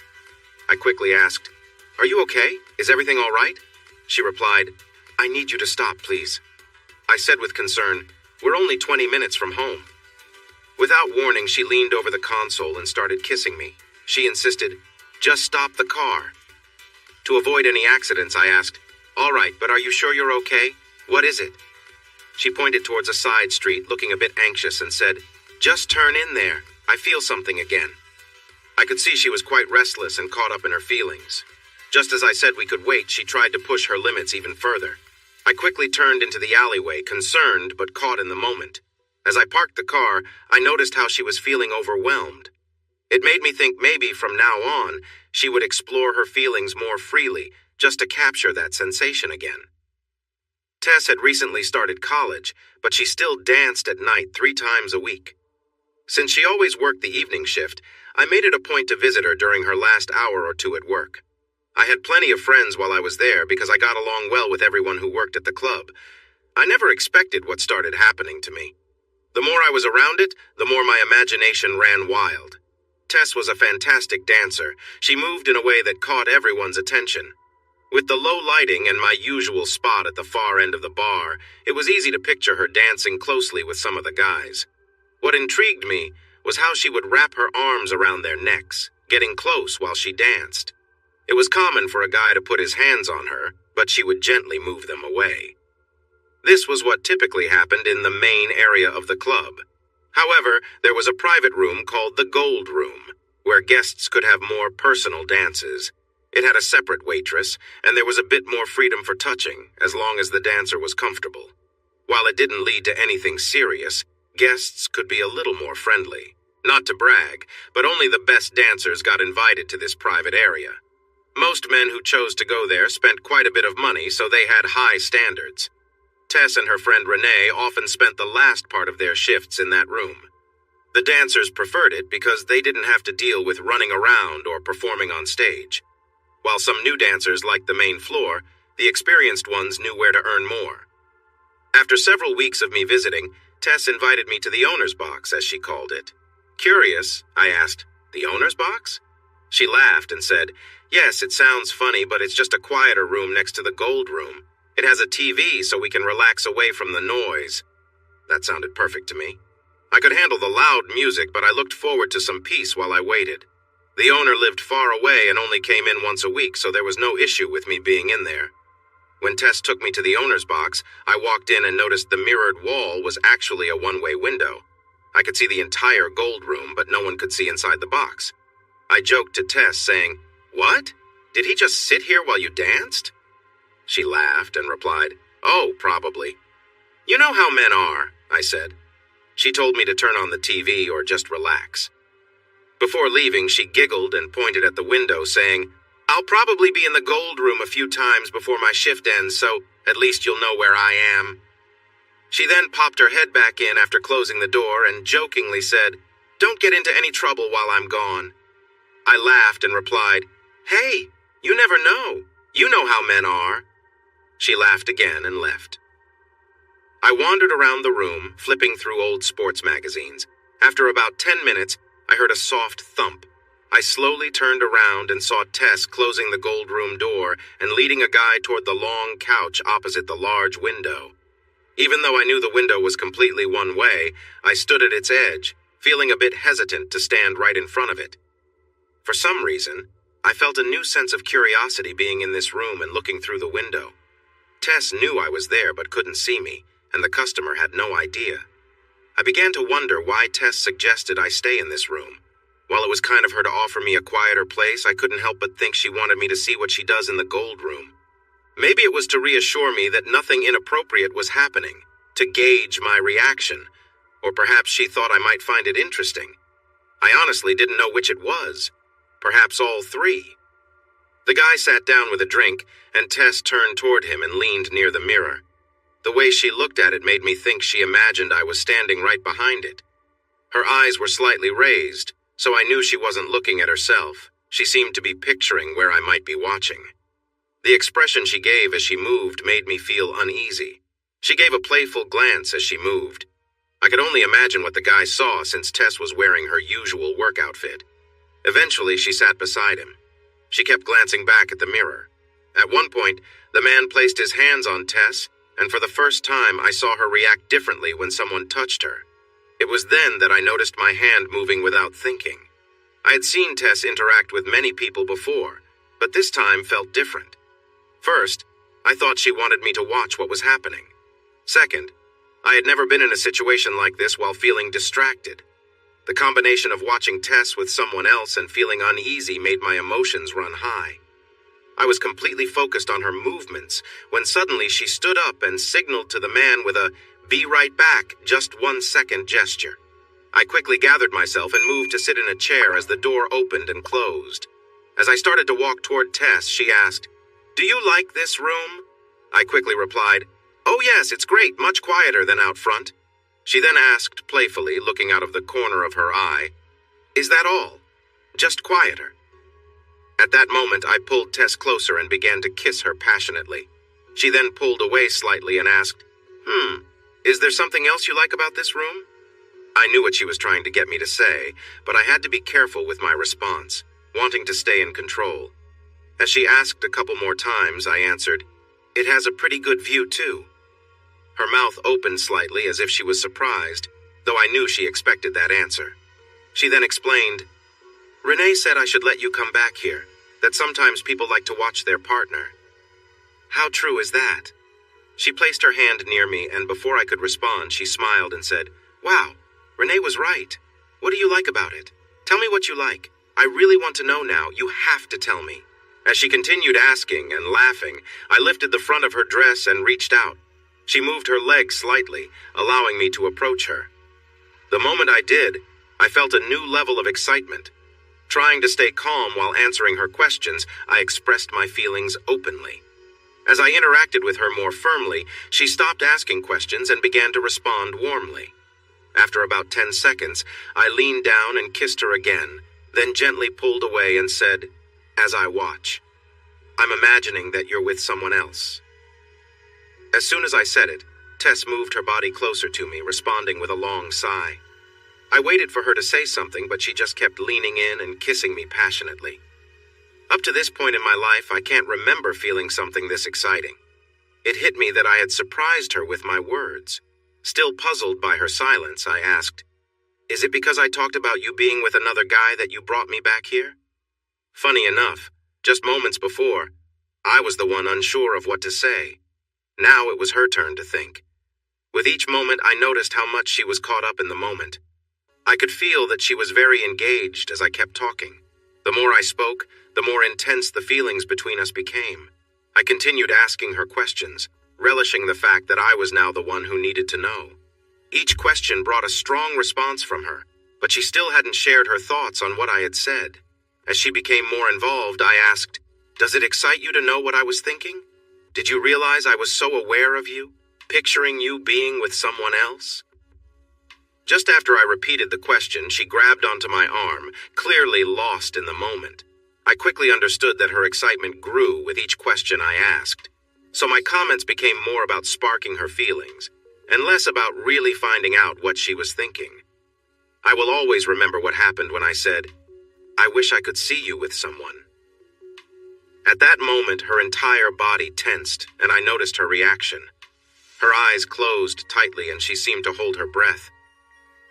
I quickly asked, "Are you okay? Is everything all right?" She replied, "I need you to stop, please." I said with concern, "We're only 20 minutes from home." Without warning, she leaned over the console and started kissing me. She insisted, "Just stop the car." To avoid any accidents, I asked, "All right, but are you sure you're okay? What is it?" She pointed towards a side street, looking a bit anxious, and said, "Just turn in there. I feel something again." I could see she was quite restless and caught up in her feelings. Just as I said we could wait, she tried to push her limits even further. I quickly turned into the alleyway, concerned but caught in the moment. As I parked the car, I noticed how she was feeling overwhelmed. It made me think maybe from now on, she would explore her feelings more freely, just to capture that sensation again. Tess had recently started college, but she still danced at night 3 times a week. Since she always worked the evening shift, I made it a point to visit her during her last hour or two at work. I had plenty of friends while I was there because I got along well with everyone who worked at the club. I never expected what started happening to me. The more I was around it, the more my imagination ran wild. Tess was a fantastic dancer. She moved in a way that caught everyone's attention. With the low lighting and my usual spot at the far end of the bar, it was easy to picture her dancing closely with some of the guys. What intrigued me was how she would wrap her arms around their necks, getting close while she danced. It was common for a guy to put his hands on her, but she would gently move them away. This was what typically happened in the main area of the club. However, there was a private room called the Gold Room, where guests could have more personal dances. It had a separate waitress, and there was a bit more freedom for touching, as long as the dancer was comfortable. While it didn't lead to anything serious, guests could be a little more friendly. Not to brag, but only the best dancers got invited to this private area. Most men who chose to go there spent quite a bit of money, so they had high standards. Tess and her friend Renee often spent the last part of their shifts in that room. The dancers preferred it because they didn't have to deal with running around or performing on stage. While some new dancers liked the main floor, the experienced ones knew where to earn more. After several weeks of me visiting, Tess invited me to the owner's box, as she called it. Curious, I asked, "The owner's box?" She laughed and said, "Yes, it sounds funny, but it's just a quieter room next to the Gold Room. It has a TV so we can relax away from the noise." That sounded perfect to me. I could handle the loud music, but I looked forward to some peace while I waited. The owner lived far away and only came in once a week, so there was no issue with me being in there. When Tess took me to the owner's box, I walked in and noticed the mirrored wall was actually a one-way window. I could see the entire Gold Room, but no one could see inside the box. I joked to Tess, saying, "What? Did he just sit here while you danced?" She laughed and replied, "Oh, probably." "You know how men are," I said. She told me to turn on the TV or just relax. Before leaving, she giggled and pointed at the window, saying, "I'll probably be in the Gold Room a few times before my shift ends, so at least you'll know where I am." She then popped her head back in after closing the door and jokingly said, "Don't get into any trouble while I'm gone." I laughed and replied, "Hey, you never know. You know how men are." She laughed again and left. I wandered around the room, flipping through old sports magazines. After about 10 minutes, I heard a soft thump. I slowly turned around and saw Tess closing the Gold Room door and leading a guy toward the long couch opposite the large window. Even though I knew the window was completely one way, I stood at its edge, feeling a bit hesitant to stand right in front of it. For some reason, I felt a new sense of curiosity being in this room and looking through the window. Tess knew I was there but couldn't see me, and the customer had no idea. I began to wonder why Tess suggested I stay in this room. While it was kind of her to offer me a quieter place, I couldn't help but think she wanted me to see what she does in the Gold Room. Maybe it was to reassure me that nothing inappropriate was happening, to gauge my reaction, or perhaps she thought I might find it interesting. I honestly didn't know which it was. Perhaps all three. The guy sat down with a drink, and Tess turned toward him and leaned near the mirror. The way she looked at it made me think she imagined I was standing right behind it. Her eyes were slightly raised, so I knew she wasn't looking at herself. She seemed to be picturing where I might be watching. The expression she gave as she moved made me feel uneasy. She gave a playful glance as she moved. I could only imagine what the guy saw since Tess was wearing her usual work outfit. Eventually, she sat beside him. She kept glancing back at the mirror. At one point, the man placed his hands on Tess, and for the first time, I saw her react differently when someone touched her. It was then that I noticed my hand moving without thinking. I had seen Tess interact with many people before, but this time felt different. First, I thought she wanted me to watch what was happening. Second, I had never been in a situation like this while feeling distracted. The combination of watching Tess with someone else and feeling uneasy made my emotions run high. I was completely focused on her movements when suddenly she stood up and signaled to the man with a "be right back, just 1 second" gesture. I quickly gathered myself and moved to sit in a chair as the door opened and closed. As I started to walk toward Tess, she asked, "Do you like this room?" I quickly replied, "Oh yes, it's great, much quieter than out front." She then asked playfully, looking out of the corner of her eye, "Is that all? Just quieter?" At that moment, I pulled Tess closer and began to kiss her passionately. She then pulled away slightly and asked, "Is there something else you like about this room?" I knew what she was trying to get me to say, but I had to be careful with my response, wanting to stay in control. As she asked a couple more times, I answered, "It has a pretty good view, too." Her mouth opened slightly as if she was surprised, though I knew she expected that answer. She then explained, "Renee said I should let you come back here, that sometimes people like to watch their partner." "How true is that?" She placed her hand near me, and before I could respond, she smiled and said, "Wow, Renee was right. What do you like about it? Tell me what you like. I really want to know now. You have to tell me." As she continued asking and laughing, I lifted the front of her dress and reached out. She moved her leg slightly, allowing me to approach her. The moment I did, I felt a new level of excitement. Trying to stay calm while answering her questions, I expressed my feelings openly. As I interacted with her more firmly, she stopped asking questions and began to respond warmly. After about 10 seconds, I leaned down and kissed her again, then gently pulled away and said, as I watch, "I'm imagining that you're with someone else." As soon as I said it, Tess moved her body closer to me, responding with a long sigh. I waited for her to say something, but she just kept leaning in and kissing me passionately. Up to this point in my life, I can't remember feeling something this exciting. It hit me that I had surprised her with my words. Still puzzled by her silence, I asked, "Is it because I talked about you being with another guy that you brought me back here?" Funny enough, just moments before, I was the one unsure of what to say. Now it was her turn to think. With each moment, I noticed how much she was caught up in the moment. I could feel that she was very engaged as I kept talking. The more I spoke, the more intense the feelings between us became. I continued asking her questions, relishing the fact that I was now the one who needed to know. Each question brought a strong response from her, but she still hadn't shared her thoughts on what I had said. As she became more involved, I asked, "Does it excite you to know what I was thinking? Did you realize I was so aware of you, picturing you being with someone else?" Just after I repeated the question, she grabbed onto my arm, clearly lost in the moment. I quickly understood that her excitement grew with each question I asked, so my comments became more about sparking her feelings, and less about really finding out what she was thinking. I will always remember what happened when I said, "I wish I could see you with someone." At that moment, her entire body tensed, and I noticed her reaction. Her eyes closed tightly, and she seemed to hold her breath.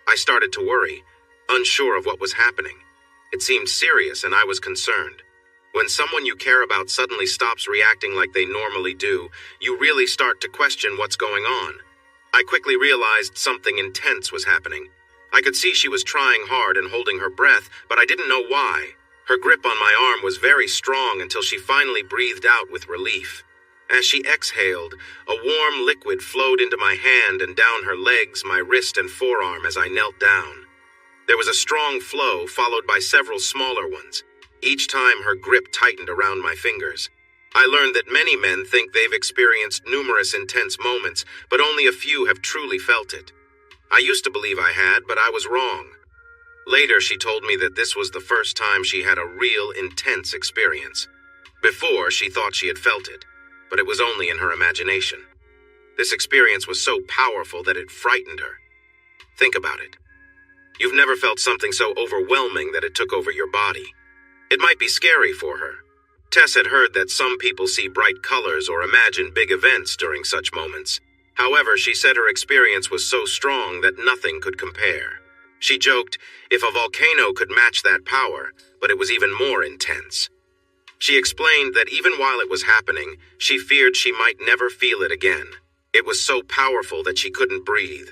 I started to worry, unsure of what was happening. It seemed serious, and I was concerned. When someone you care about suddenly stops reacting like they normally do, you really start to question what's going on. I quickly realized something intense was happening. I could see she was trying hard and holding her breath, but I didn't know why. Her grip on my arm was very strong until she finally breathed out with relief. As she exhaled, a warm liquid flowed into my hand and down her legs, my wrist and forearm as I knelt down. There was a strong flow followed by several smaller ones. Each time her grip tightened around my fingers. I learned that many men think they've experienced numerous intense moments, but only a few have truly felt it. I used to believe I had, but I was wrong. Later, she told me that this was the first time she had a real, intense experience. Before, she thought she had felt it, but it was only in her imagination. This experience was so powerful that it frightened her. Think about it. You've never felt something so overwhelming that it took over your body. It might be scary for her. Tess had heard that some people see bright colors or imagine big events during such moments. However, she said her experience was so strong that nothing could compare. She joked, if a volcano could match that power, but it was even more intense. She explained that even while it was happening, she feared she might never feel it again. It was so powerful that she couldn't breathe.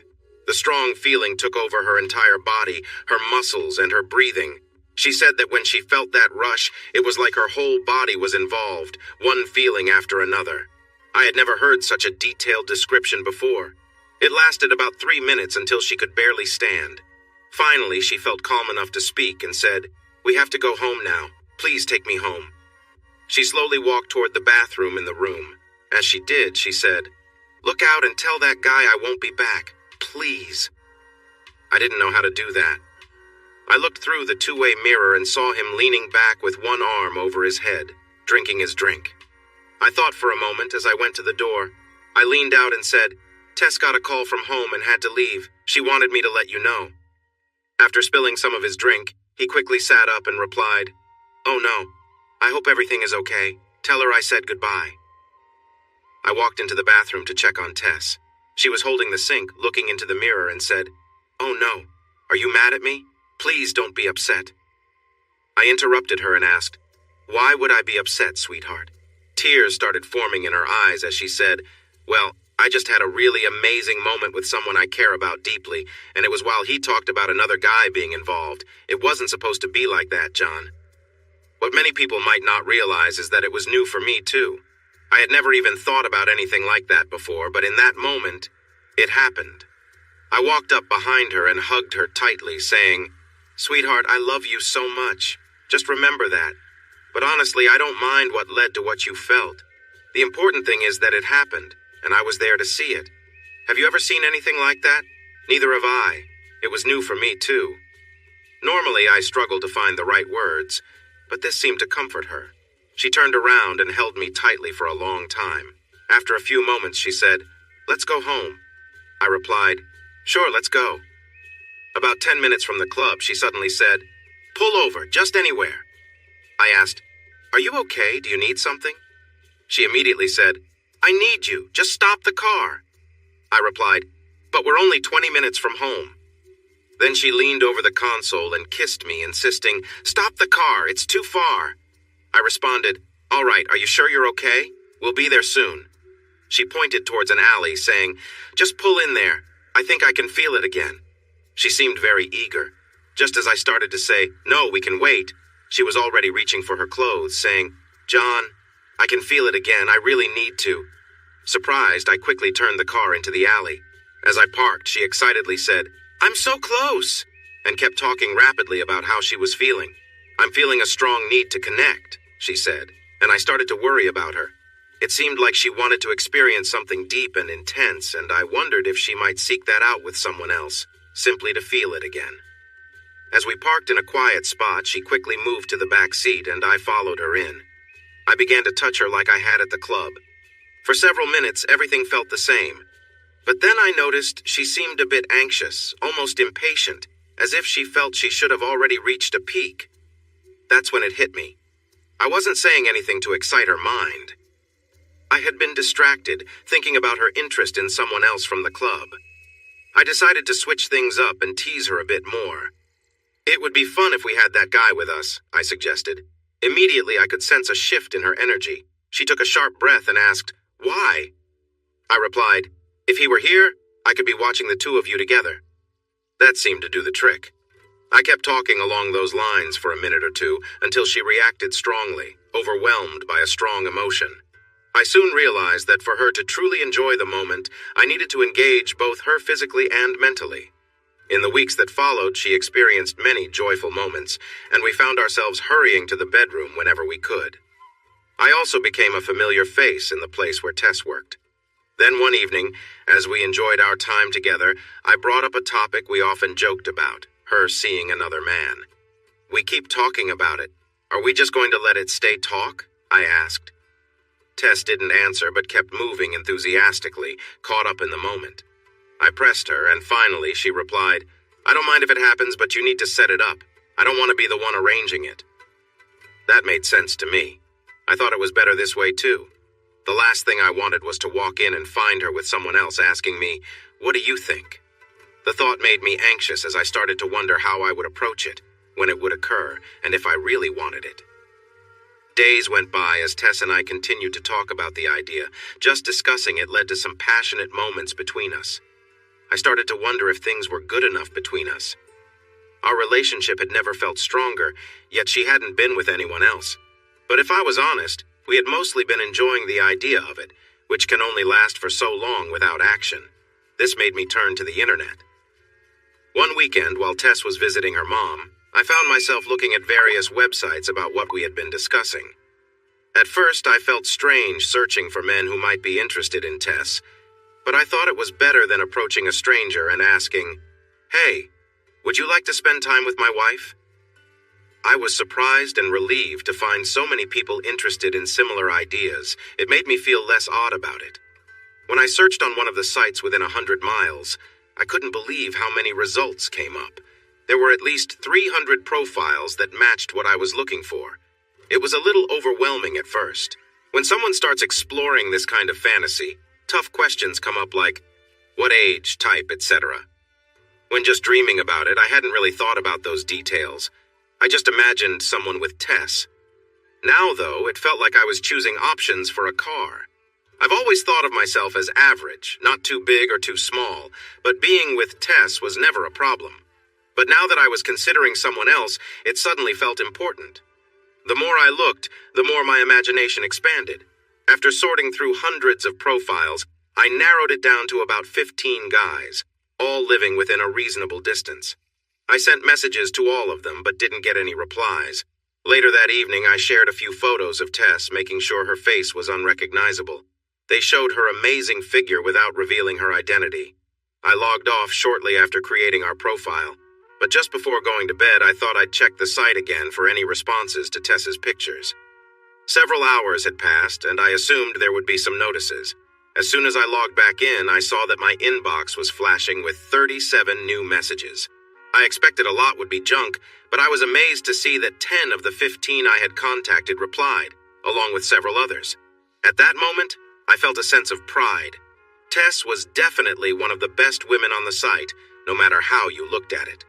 The strong feeling took over her entire body, her muscles, and her breathing. She said that when she felt that rush, it was like her whole body was involved, one feeling after another. I had never heard such a detailed description before. It lasted about 3 minutes until she could barely stand. Finally, she felt calm enough to speak and said, "We have to go home now. Please take me home." She slowly walked toward the bathroom in the room. As she did, she said, "Look out and tell that guy I won't be back. please." I didn't know how to do that. I looked through the two-way mirror and saw him leaning back with one arm over his head, drinking his drink. I thought for a moment as I went to the door. I leaned out and said, "Tess got a call from home and had to leave. She wanted me to let you know." After spilling some of his drink, he quickly sat up and replied, "Oh no, I hope everything is okay. Tell her I said goodbye." I walked into the bathroom to check on Tess. She was holding the sink, looking into the mirror and said, "Oh no, are you mad at me? Please don't be upset." I interrupted her and asked, "Why would I be upset, sweetheart?" Tears started forming in her eyes as she said, "Well, I just had a really amazing moment with someone I care about deeply, and it was while he talked about another guy being involved. It wasn't supposed to be like that, John." What many people might not realize is that it was new for me, too. I had never even thought about anything like that before, but in that moment, it happened. I walked up behind her and hugged her tightly, saying, "Sweetheart, I love you so much. Just remember that. But honestly, I don't mind what led to what you felt. The important thing is that it happened, and I was there to see it. Have you ever seen anything like that? Neither have I. It was new for me, too." Normally, I struggle to find the right words, but this seemed to comfort her. She turned around and held me tightly for a long time. After a few moments, she said, "Let's go home." I replied, "Sure, let's go." About 10 minutes from the club, she suddenly said, "Pull over, just anywhere." I asked, "Are you okay? Do you need something?" She immediately said, "I need you. Just stop the car." I replied, "But we're only 20 minutes from home." Then she leaned over the console and kissed me, insisting, "Stop the car, it's too far." I responded, "All right, are you sure you're okay? We'll be there soon." She pointed towards an alley, saying, "Just pull in there. I think I can feel it again." She seemed very eager. Just as I started to say, "No, we can wait," she was already reaching for her clothes, saying, "John, I can feel it again. I really need to." Surprised, I quickly turned the car into the alley. As I parked, she excitedly said, "I'm so close," and kept talking rapidly about how she was feeling. "I'm feeling a strong need to connect," she said, and I started to worry about her. It seemed like she wanted to experience something deep and intense, and I wondered if she might seek that out with someone else, simply to feel it again. As we parked in a quiet spot, she quickly moved to the back seat, and I followed her in. I began to touch her like I had at the club. For several minutes, everything felt the same. But then I noticed she seemed a bit anxious, almost impatient, as if she felt she should have already reached a peak. That's when it hit me. I wasn't saying anything to excite her mind. I had been distracted, thinking about her interest in someone else from the club. I decided to switch things up and tease her a bit more. "It would be fun if we had that guy with us," I suggested. Immediately, I could sense a shift in her energy. She took a sharp breath and asked, "Why?" I replied, "If he were here, I could be watching the two of you together." That seemed to do the trick. I kept talking along those lines for a minute or two until she reacted strongly, overwhelmed by a strong emotion. I soon realized that for her to truly enjoy the moment, I needed to engage both her physically and mentally. In the weeks that followed, she experienced many joyful moments, and we found ourselves hurrying to the bedroom whenever we could. I also became a familiar face in the place where Tess worked. Then one evening, as we enjoyed our time together, I brought up a topic we often joked about, her seeing another man. "We keep talking about it. Are we just going to let it stay talk?" I asked. Tess didn't answer but kept moving enthusiastically, caught up in the moment. I pressed her, and finally she replied, "I don't mind if it happens, but you need to set it up. I don't want to be the one arranging it." That made sense to me. I thought it was better this way too. The last thing I wanted was to walk in and find her with someone else asking me, "What do you think?" The thought made me anxious as I started to wonder how I would approach it, when it would occur, and if I really wanted it. Days went by as Tess and I continued to talk about the idea. Just discussing it led to some passionate moments between us. I started to wonder if things were good enough between us. Our relationship had never felt stronger, yet she hadn't been with anyone else. But if I was honest, we had mostly been enjoying the idea of it, which can only last for so long without action. This made me turn to the internet. One weekend, while Tess was visiting her mom, I found myself looking at various websites about what we had been discussing. At first, I felt strange searching for men who might be interested in Tess, but I thought it was better than approaching a stranger and asking, "Hey, would you like to spend time with my wife?" I was surprised and relieved to find so many people interested in similar ideas. It made me feel less odd about it. When I searched on one of the sites within 100 miles, I couldn't believe how many results came up. There were at least 300 profiles that matched what I was looking for. It was a little overwhelming at first. When someone starts exploring this kind of fantasy, tough questions come up like, what age, type, etc. When just dreaming about it, I hadn't really thought about those details. I just imagined someone with Tess. Now, though, it felt like I was choosing options for a car. I've always thought of myself as average, not too big or too small, but being with Tess was never a problem. But now that I was considering someone else, it suddenly felt important. The more I looked, the more my imagination expanded. After sorting through hundreds of profiles, I narrowed it down to about 15 guys, all living within a reasonable distance. I sent messages to all of them, but didn't get any replies. Later that evening, I shared a few photos of Tess, making sure her face was unrecognizable. They showed her amazing figure without revealing her identity. I logged off shortly after creating our profile, but just before going to bed, I thought I'd check the site again for any responses to Tess's pictures. Several hours had passed, and I assumed there would be some notices. As soon as I logged back in, I saw that my inbox was flashing with 37 new messages. I expected a lot would be junk, but I was amazed to see that 10 of the 15 I had contacted replied, along with several others. At that moment, I felt a sense of pride. Tess was definitely one of the best women on the site, no matter how you looked at it.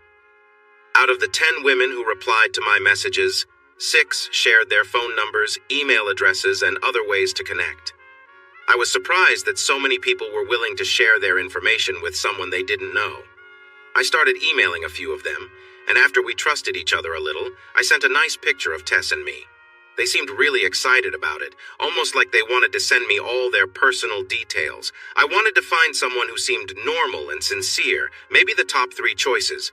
Out of the 10 women who replied to my messages, 6 shared their phone numbers, email addresses, and other ways to connect. I was surprised that so many people were willing to share their information with someone they didn't know. I started emailing a few of them, and after we trusted each other a little, I sent a nice picture of Tess and me. They seemed really excited about it, almost like they wanted to send me all their personal details. I wanted to find someone who seemed normal and sincere, maybe the top 3 choices.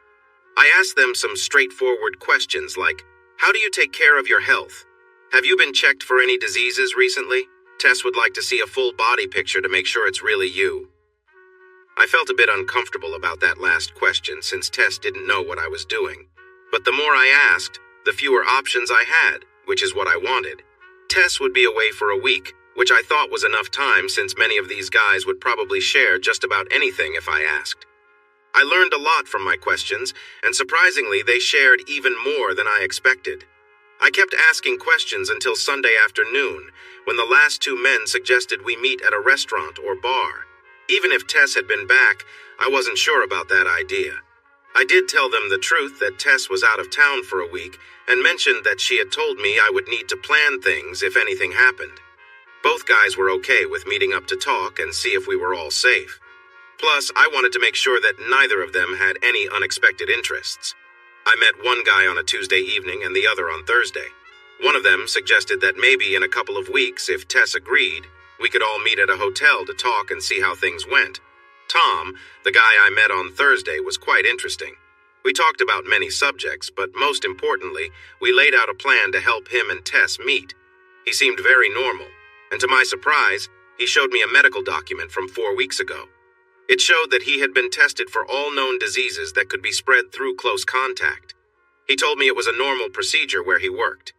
I asked them some straightforward questions like, how do you take care of your health? Have you been checked for any diseases recently? Tess would like to see a full body picture to make sure it's really you. I felt a bit uncomfortable about that last question since Tess didn't know what I was doing. But the more I asked, the fewer options I had, which is what I wanted. Tess would be away for a week, which I thought was enough time since many of these guys would probably share just about anything if I asked. I learned a lot from my questions, and surprisingly, they shared even more than I expected. I kept asking questions until Sunday afternoon, when the last 2 men suggested we meet at a restaurant or bar. Even if Tess had been back, I wasn't sure about that idea. I did tell them the truth that Tess was out of town for a week and mentioned that she had told me I would need to plan things if anything happened. Both guys were okay with meeting up to talk and see if we were all safe. Plus, I wanted to make sure that neither of them had any unexpected interests. I met one guy on a Tuesday evening and the other on Thursday. One of them suggested that maybe in a couple of weeks, if Tess agreed, we could all meet at a hotel to talk and see how things went. Tom, the guy I met on Thursday, was quite interesting. We talked about many subjects, but most importantly, we laid out a plan to help him and Tess meet. He seemed very normal, and to my surprise, he showed me a medical document from 4 weeks ago. It showed that he had been tested for all known diseases that could be spread through close contact. He told me it was a normal procedure where he worked.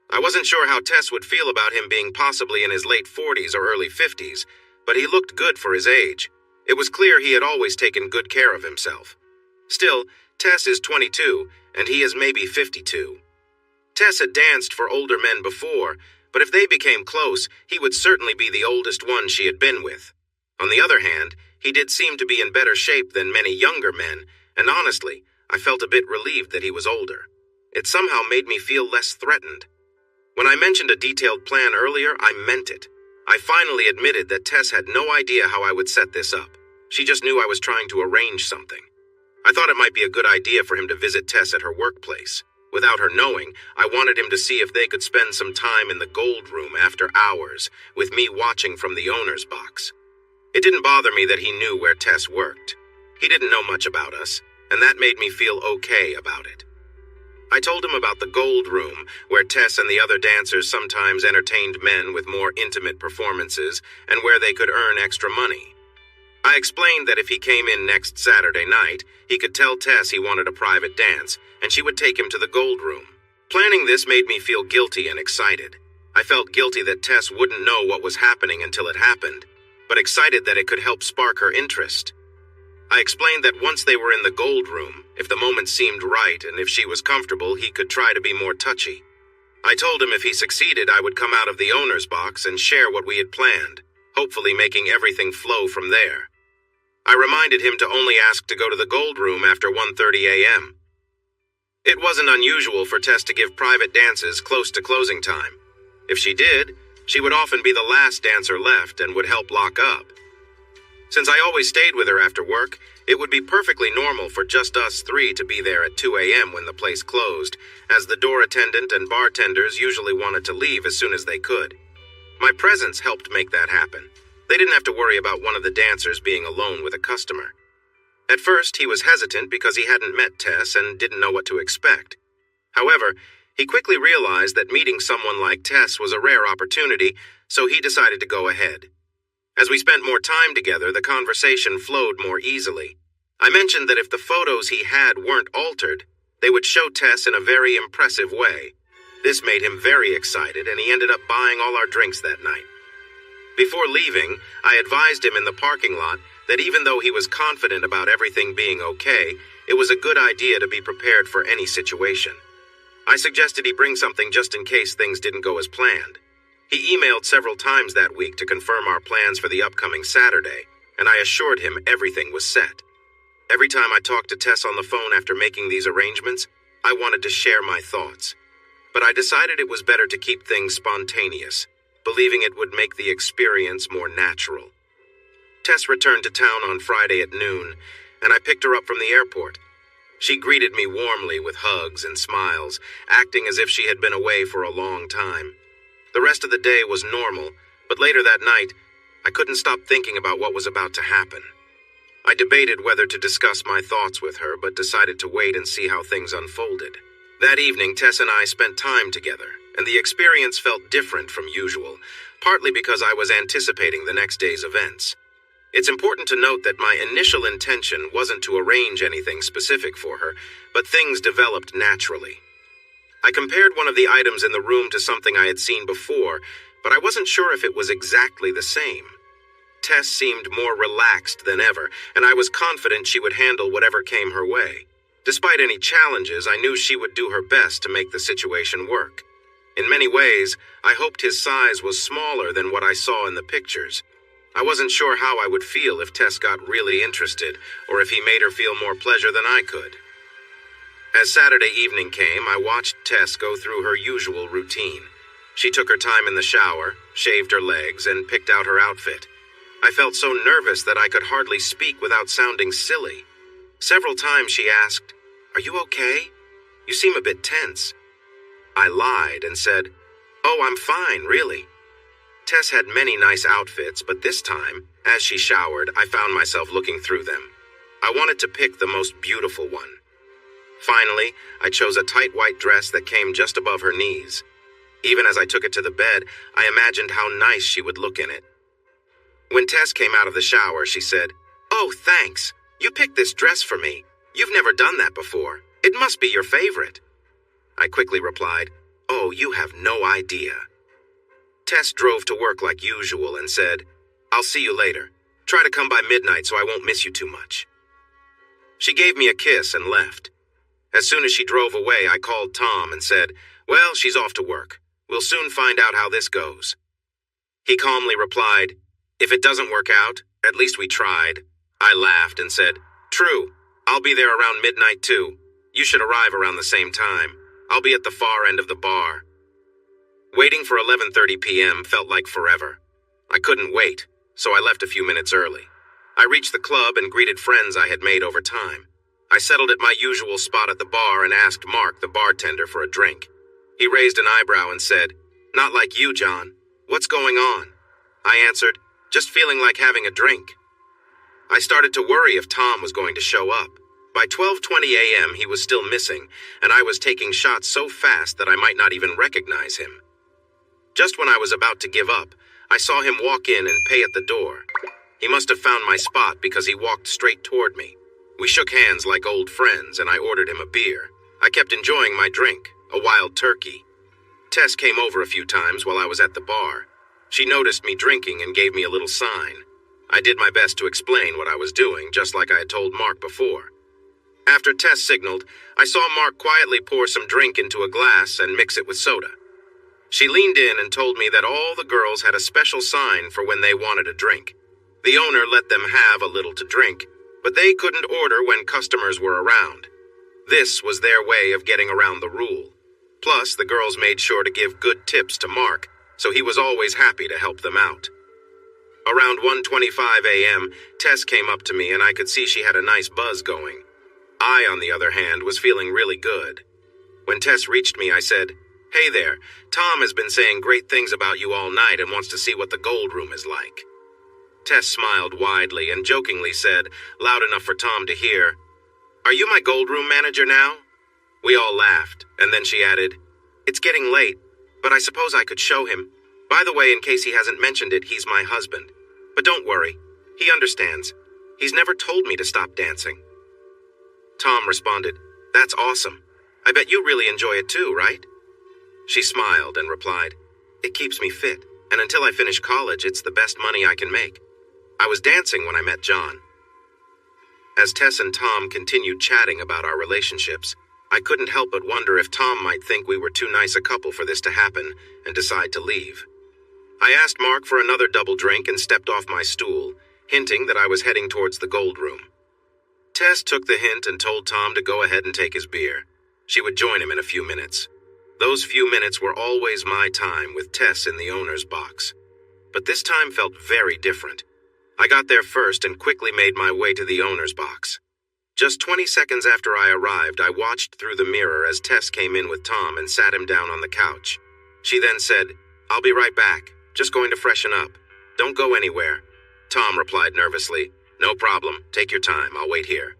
I wasn't sure how Tess would feel about him being possibly in his late 40s or early 50s, but he looked good for his age. It was clear he had always taken good care of himself. Still, Tess is 22, and he is maybe 52. Tess had danced for older men before, but if they became close, he would certainly be the oldest one she had been with. On the other hand, he did seem to be in better shape than many younger men, and honestly, I felt a bit relieved that he was older. It somehow made me feel less threatened. When I mentioned a detailed plan earlier, I meant it. I finally admitted that Tess had no idea how I would set this up. She just knew I was trying to arrange something. I thought it might be a good idea for him to visit Tess at her workplace. Without her knowing, I wanted him to see if they could spend some time in the gold room after hours, with me watching from the owner's box. It didn't bother me that he knew where Tess worked. He didn't know much about us, and that made me feel okay about it. I told him about the gold room, where Tess and the other dancers sometimes entertained men with more intimate performances, and where they could earn extra money. I explained that if he came in next Saturday night, he could tell Tess he wanted a private dance, and she would take him to the Gold Room. Planning this made me feel guilty and excited. I felt guilty that Tess wouldn't know what was happening until it happened, but excited that it could help spark her interest. I explained that once they were in the Gold Room, if the moment seemed right and if she was comfortable, he could try to be more touchy. I told him if he succeeded, I would come out of the owner's box and share what we had planned, hopefully making everything flow from there. I reminded him to only ask to go to the Gold Room after 1:30 a.m. It wasn't unusual for Tess to give private dances close to closing time. If she did, she would often be the last dancer left and would help lock up. Since I always stayed with her after work, it would be perfectly normal for just us three to be there at 2 a.m. when the place closed, as the door attendant and bartenders usually wanted to leave as soon as they could. My presence helped make that happen. They didn't have to worry about one of the dancers being alone with a customer. At first, he was hesitant because he hadn't met Tess and didn't know what to expect. However, he quickly realized that meeting someone like Tess was a rare opportunity, so he decided to go ahead. As we spent more time together, the conversation flowed more easily. I mentioned that if the photos he had weren't altered, they would show Tess in a very impressive way. This made him very excited, and he ended up buying all our drinks that night. Before leaving, I advised him in the parking lot that even though he was confident about everything being okay, it was a good idea to be prepared for any situation. I suggested he bring something just in case things didn't go as planned. He emailed several times that week to confirm our plans for the upcoming Saturday, and I assured him everything was set. Every time I talked to Tess on the phone after making these arrangements, I wanted to share my thoughts. But I decided it was better to keep things spontaneous, believing it would make the experience more natural. Tess returned to town on Friday at noon, and I picked her up from the airport. She greeted me warmly with hugs and smiles, acting as if she had been away for a long time. The rest of the day was normal, but later that night, I couldn't stop thinking about what was about to happen. I debated whether to discuss my thoughts with her, but decided to wait and see how things unfolded. That evening, Tess and I spent time together, and the experience felt different from usual, partly because I was anticipating the next day's events. It's important to note that my initial intention wasn't to arrange anything specific for her, but things developed naturally. I compared one of the items in the room to something I had seen before, but I wasn't sure if it was exactly the same. Tess seemed more relaxed than ever, and I was confident she would handle whatever came her way. Despite any challenges, I knew she would do her best to make the situation work. In many ways, I hoped his size was smaller than what I saw in the pictures. I wasn't sure how I would feel if Tess got really interested, or if he made her feel more pleasure than I could. As Saturday evening came, I watched Tess go through her usual routine. She took her time in the shower, shaved her legs, and picked out her outfit. I felt so nervous that I could hardly speak without sounding silly. Several times she asked, "Are you okay? You seem a bit tense." I lied and said, "Oh, I'm fine, really." Tess had many nice outfits, but this time, as she showered, I found myself looking through them. I wanted to pick the most beautiful one. Finally, I chose a tight white dress that came just above her knees. Even as I took it to the bed, I imagined how nice she would look in it. When Tess came out of the shower, she said, "Oh, thanks. You picked this dress for me. You've never done that before. It must be your favorite." I quickly replied, "Oh, you have no idea." Tess drove to work like usual and said, "I'll see you later. Try to come by midnight so I won't miss you too much." She gave me a kiss and left. As soon as she drove away, I called Tom and said, "Well, she's off to work. We'll soon find out how this goes." He calmly replied, "If it doesn't work out, at least we tried." I laughed and said, "True. I'll be there around midnight too. You should arrive around the same time. I'll be at the far end of the bar." Waiting for 11:30 p.m. felt like forever. I couldn't wait, so I left a few minutes early. I reached the club and greeted friends I had made over time. I settled at my usual spot at the bar and asked Mark, the bartender, for a drink. He raised an eyebrow and said, "Not like you, John. What's going on?" I answered, "Just feeling like having a drink." I started to worry if Tom was going to show up. By 12:20 a.m., he was still missing, and I was taking shots so fast that I might not even recognize him. Just when I was about to give up, I saw him walk in and pay at the door. He must have found my spot because he walked straight toward me. We shook hands like old friends, and I ordered him a beer. I kept enjoying my drink, a wild turkey. Tess came over a few times while I was at the bar. She noticed me drinking and gave me a little sign. I did my best to explain what I was doing, just like I had told Mark before. After Tess signaled, I saw Mark quietly pour some drink into a glass and mix it with soda. She leaned in and told me that all the girls had a special sign for when they wanted a drink. The owner let them have a little to drink, but they couldn't order when customers were around. This was their way of getting around the rule. Plus, the girls made sure to give good tips to Mark, so he was always happy to help them out. Around 1:25 a.m., Tess came up to me and I could see she had a nice buzz going. I, on the other hand, was feeling really good. When Tess reached me, I said, "Hey there, Tom has been saying great things about you all night and wants to see what the gold room is like." Tess smiled widely and jokingly said, loud enough for Tom to hear, "Are you my gold room manager now?" We all laughed, and then she added, "It's getting late, but I suppose I could show him. By the way, in case he hasn't mentioned it, he's my husband. But don't worry, he understands. He's never told me to stop dancing." Tom responded, "That's awesome. I bet you really enjoy it too, right?" She smiled and replied, "It keeps me fit, and until I finish college, it's the best money I can make. I was dancing when I met John." As Tess and Tom continued chatting about our relationships, I couldn't help but wonder if Tom might think we were too nice a couple for this to happen and decide to leave. I asked Mark for another double drink and stepped off my stool, hinting that I was heading towards the gold room. Tess took the hint and told Tom to go ahead and take his beer. She would join him in a few minutes. Those few minutes were always my time with Tess in the owner's box. But this time felt very different. I got there first and quickly made my way to the owner's box. Just 20 seconds after I arrived, I watched through the mirror as Tess came in with Tom and sat him down on the couch. She then said, "I'll be right back. Just going to freshen up. Don't go anywhere." Tom replied nervously, "No problem. Take your time. I'll wait here."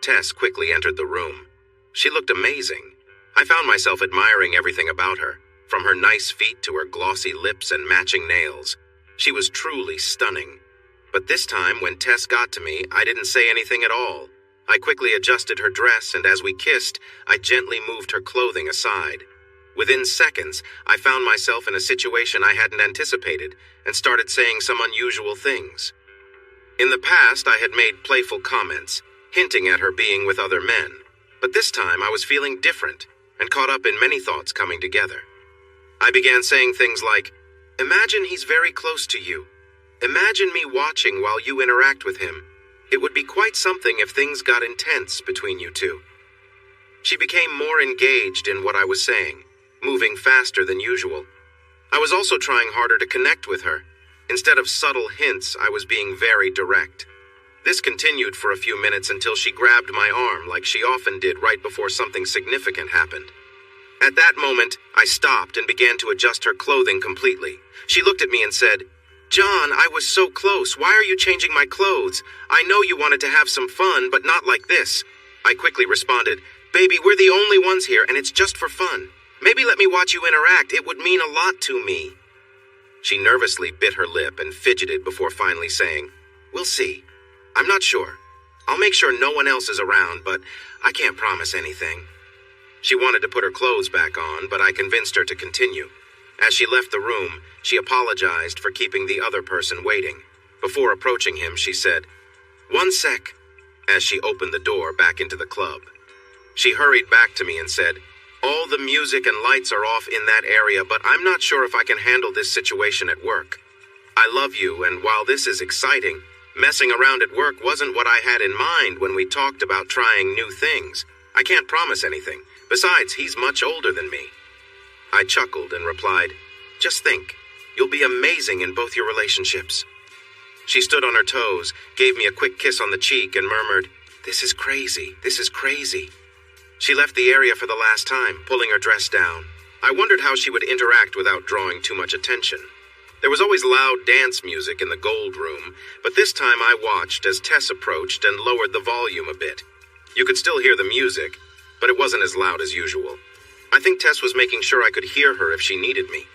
Tess quickly entered the room. She looked amazing. I found myself admiring everything about her, from her nice feet to her glossy lips and matching nails. She was truly stunning. But this time, when Tess got to me, I didn't say anything at all. I quickly adjusted her dress, and as we kissed, I gently moved her clothing aside. Within seconds, I found myself in a situation I hadn't anticipated and started saying some unusual things. In the past, I had made playful comments, hinting at her being with other men. But this time, I was feeling different and caught up in many thoughts coming together. I began saying things like, "Imagine he's very close to you. Imagine me watching while you interact with him. It would be quite something if things got intense between you two." She became more engaged in what I was saying, moving faster than usual. I was also trying harder to connect with her. Instead of subtle hints, I was being very direct. This continued for a few minutes until she grabbed my arm like she often did right before something significant happened. At that moment, I stopped and began to adjust her clothing completely. She looked at me and said, "John, I was so close. Why are you changing my clothes? I know you wanted to have some fun, but not like this." I quickly responded, "Baby, we're the only ones here, and it's just for fun. Maybe let me watch you interact. It would mean a lot to me." She nervously bit her lip and fidgeted before finally saying, "We'll see. I'm not sure. I'll make sure no one else is around, but I can't promise anything." She wanted to put her clothes back on, but I convinced her to continue. As she left the room, she apologized for keeping the other person waiting. Before approaching him, she said, "One sec," as she opened the door back into the club. She hurried back to me and said, "All the music and lights are off in that area, but I'm not sure if I can handle this situation at work. I love you, and while this is exciting, messing around at work wasn't what I had in mind when we talked about trying new things. I can't promise anything. Besides, he's much older than me." I chuckled and replied, "Just think, you'll be amazing in both your relationships." She stood on her toes, gave me a quick kiss on the cheek, and murmured, "This is crazy, this is crazy." She left the area for the last time, pulling her dress down. I wondered how she would interact without drawing too much attention. There was always loud dance music in the gold room, but this time I watched as Tess approached and lowered the volume a bit. You could still hear the music, but it wasn't as loud as usual. I think Tess was making sure I could hear her if she needed me.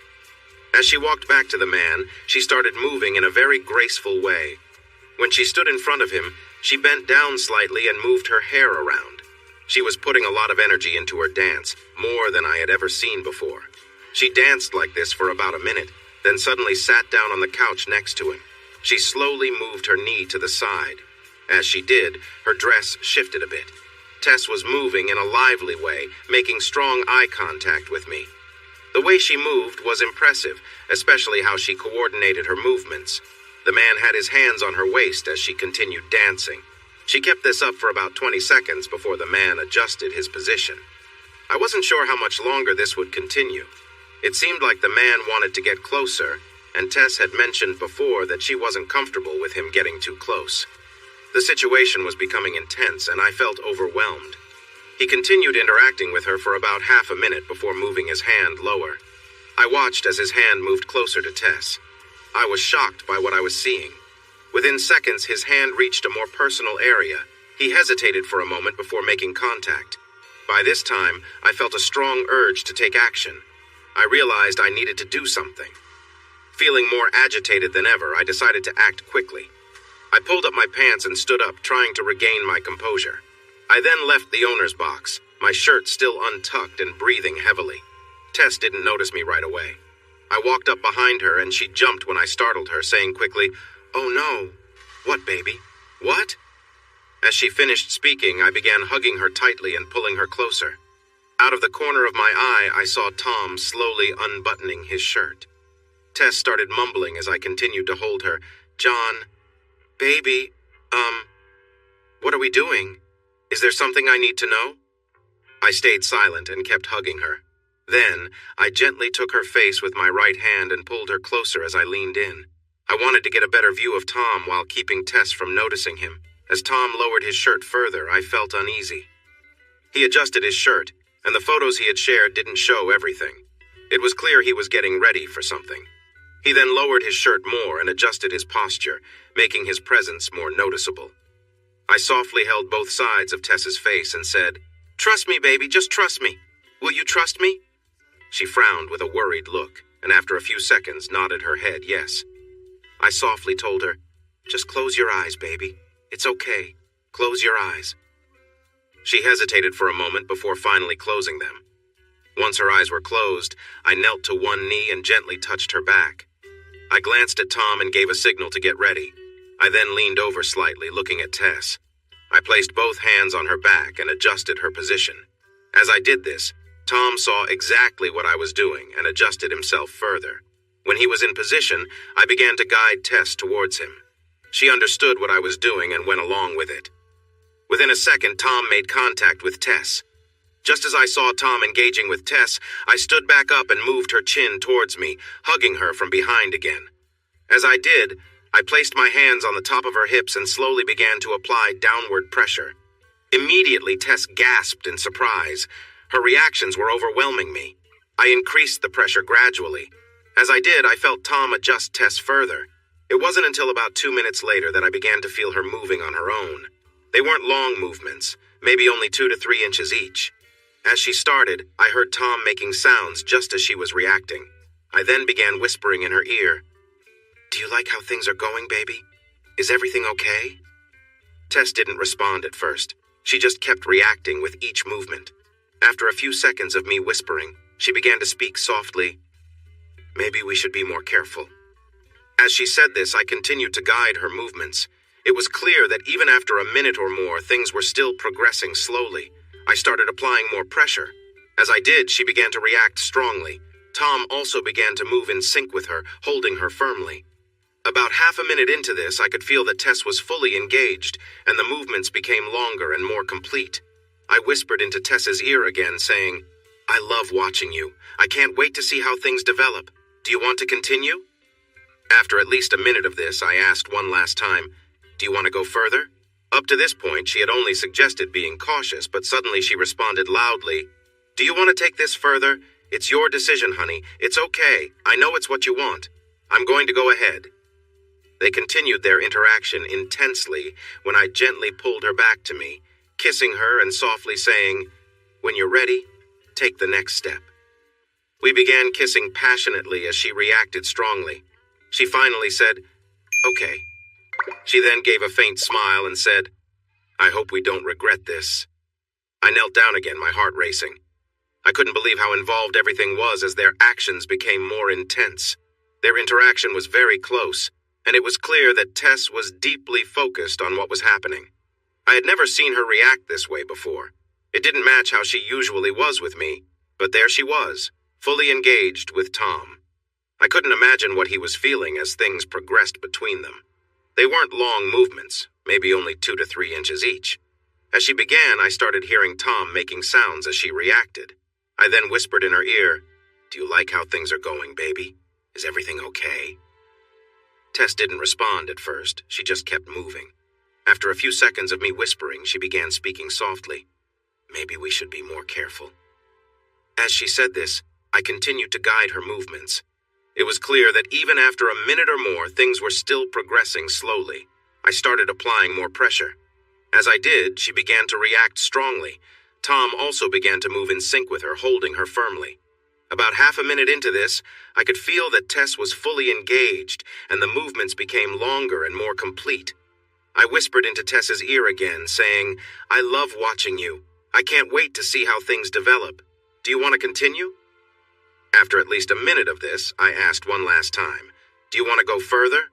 As she walked back to the man, she started moving in a very graceful way. When she stood in front of him, she bent down slightly and moved her hair around. She was putting a lot of energy into her dance, more than I had ever seen before. She danced like this for about a minute, then suddenly sat down on the couch next to him. She slowly moved her knee to the side. As she did, her dress shifted a bit. Tess was moving in a lively way, making strong eye contact with me. The way she moved was impressive, especially how she coordinated her movements. The man had his hands on her waist as she continued dancing. She kept this up for about 20 seconds before the man adjusted his position. I wasn't sure how much longer this would continue. It seemed like the man wanted to get closer, and Tess had mentioned before that she wasn't comfortable with him getting too close. The situation was becoming intense, and I felt overwhelmed. He continued interacting with her for about half a minute before moving his hand lower. I watched as his hand moved closer to Tess. I was shocked by what I was seeing. Within seconds, his hand reached a more personal area. He hesitated for a moment before making contact. By this time, I felt a strong urge to take action. I realized I needed to do something. Feeling more agitated than ever, I decided to act quickly. I pulled up my pants and stood up, trying to regain my composure. I then left the owner's box, my shirt still untucked and breathing heavily. Tess didn't notice me right away. I walked up behind her and she jumped when I startled her, saying quickly, "Oh no." "What, baby? What?" As she finished speaking, I began hugging her tightly and pulling her closer. Out of the corner of my eye, I saw Tom slowly unbuttoning his shirt. Tess started mumbling as I continued to hold her. "John, baby, what are we doing? Is there something I need to know?" I stayed silent and kept hugging her. Then, I gently took her face with my right hand and pulled her closer as I leaned in. I wanted to get a better view of Tom while keeping Tess from noticing him. As Tom lowered his shirt further, I felt uneasy. He adjusted his shirt, and the photos he had shared didn't show everything. It was clear he was getting ready for something. He then lowered his shirt more and adjusted his posture, making his presence more noticeable. I softly held both sides of Tess's face and said, "Trust me, baby, just trust me. Will you trust me?" She frowned with a worried look, and after a few seconds nodded her head yes. I softly told her, "Just close your eyes, baby. It's okay. Close your eyes." She hesitated for a moment before finally closing them. Once her eyes were closed, I knelt to one knee and gently touched her back. I glanced at Tom and gave a signal to get ready. I then leaned over slightly, looking at Tess. I placed both hands on her back and adjusted her position. As I did this, Tom saw exactly what I was doing and adjusted himself further. When he was in position, I began to guide Tess towards him. She understood what I was doing and went along with it. Within a second, Tom made contact with Tess. Just as I saw Tom engaging with Tess, I stood back up and moved her chin towards me, hugging her from behind again. As I did, I placed my hands on the top of her hips and slowly began to apply downward pressure. Immediately, Tess gasped in surprise. Her reactions were overwhelming me. I increased the pressure gradually. As I did, I felt Tom adjust Tess further. It wasn't until about 2 minutes later that I began to feel her moving on her own. They weren't long movements, maybe only 2 to 3 inches each. As she started, I heard Tom making sounds just as she was reacting. I then began whispering in her ear, "Do you like how things are going, baby? Is everything okay?" Tess didn't respond at first. She just kept reacting with each movement. After a few seconds of me whispering, she began to speak softly. "Maybe we should be more careful." As she said this, I continued to guide her movements. It was clear that even after a minute or more, things were still progressing slowly. I started applying more pressure. As I did, she began to react strongly. Tom also began to move in sync with her, holding her firmly. About half a minute into this, I could feel that Tess was fully engaged, and the movements became longer and more complete. I whispered into Tess's ear again, saying, "I love watching you. I can't wait to see how things develop. Do you want to continue?" After at least a minute of this, I asked one last time, "Do you want to go further?" Up to this point, she had only suggested being cautious, but suddenly she responded loudly, "Do you want to take this further? It's your decision, honey. It's okay. I know it's what you want. I'm going to go ahead." They continued their interaction intensely when I gently pulled her back to me, kissing her and softly saying, "When you're ready, take the next step." We began kissing passionately as she reacted strongly. She finally said, "Okay." She then gave a faint smile and said, "I hope we don't regret this." I knelt down again, my heart racing. I couldn't believe how involved everything was as their actions became more intense. Their interaction was very close, and it was clear that Tess was deeply focused on what was happening. I had never seen her react this way before. It didn't match how she usually was with me, but there she was, fully engaged with Tom. I couldn't imagine what he was feeling as things progressed between them. They weren't long movements, maybe only 2 to 3 inches each. As she began, I started hearing Tom making sounds as she reacted. I then whispered in her ear, "Do you like how things are going, baby? Is everything okay?" Tess didn't respond at first. She just kept moving. After a few seconds of me whispering, she began speaking softly. "Maybe we should be more careful." As she said this, I continued to guide her movements. It was clear that even after a minute or more, things were still progressing slowly. I started applying more pressure. As I did, she began to react strongly. Tom also began to move in sync with her, holding her firmly. About half a minute into this, I could feel that Tess was fully engaged, and the movements became longer and more complete. I whispered into Tess's ear again, saying, "I love watching you. I can't wait to see how things develop. Do you want to continue?" After at least a minute of this, I asked one last time, "Do you want to go further?"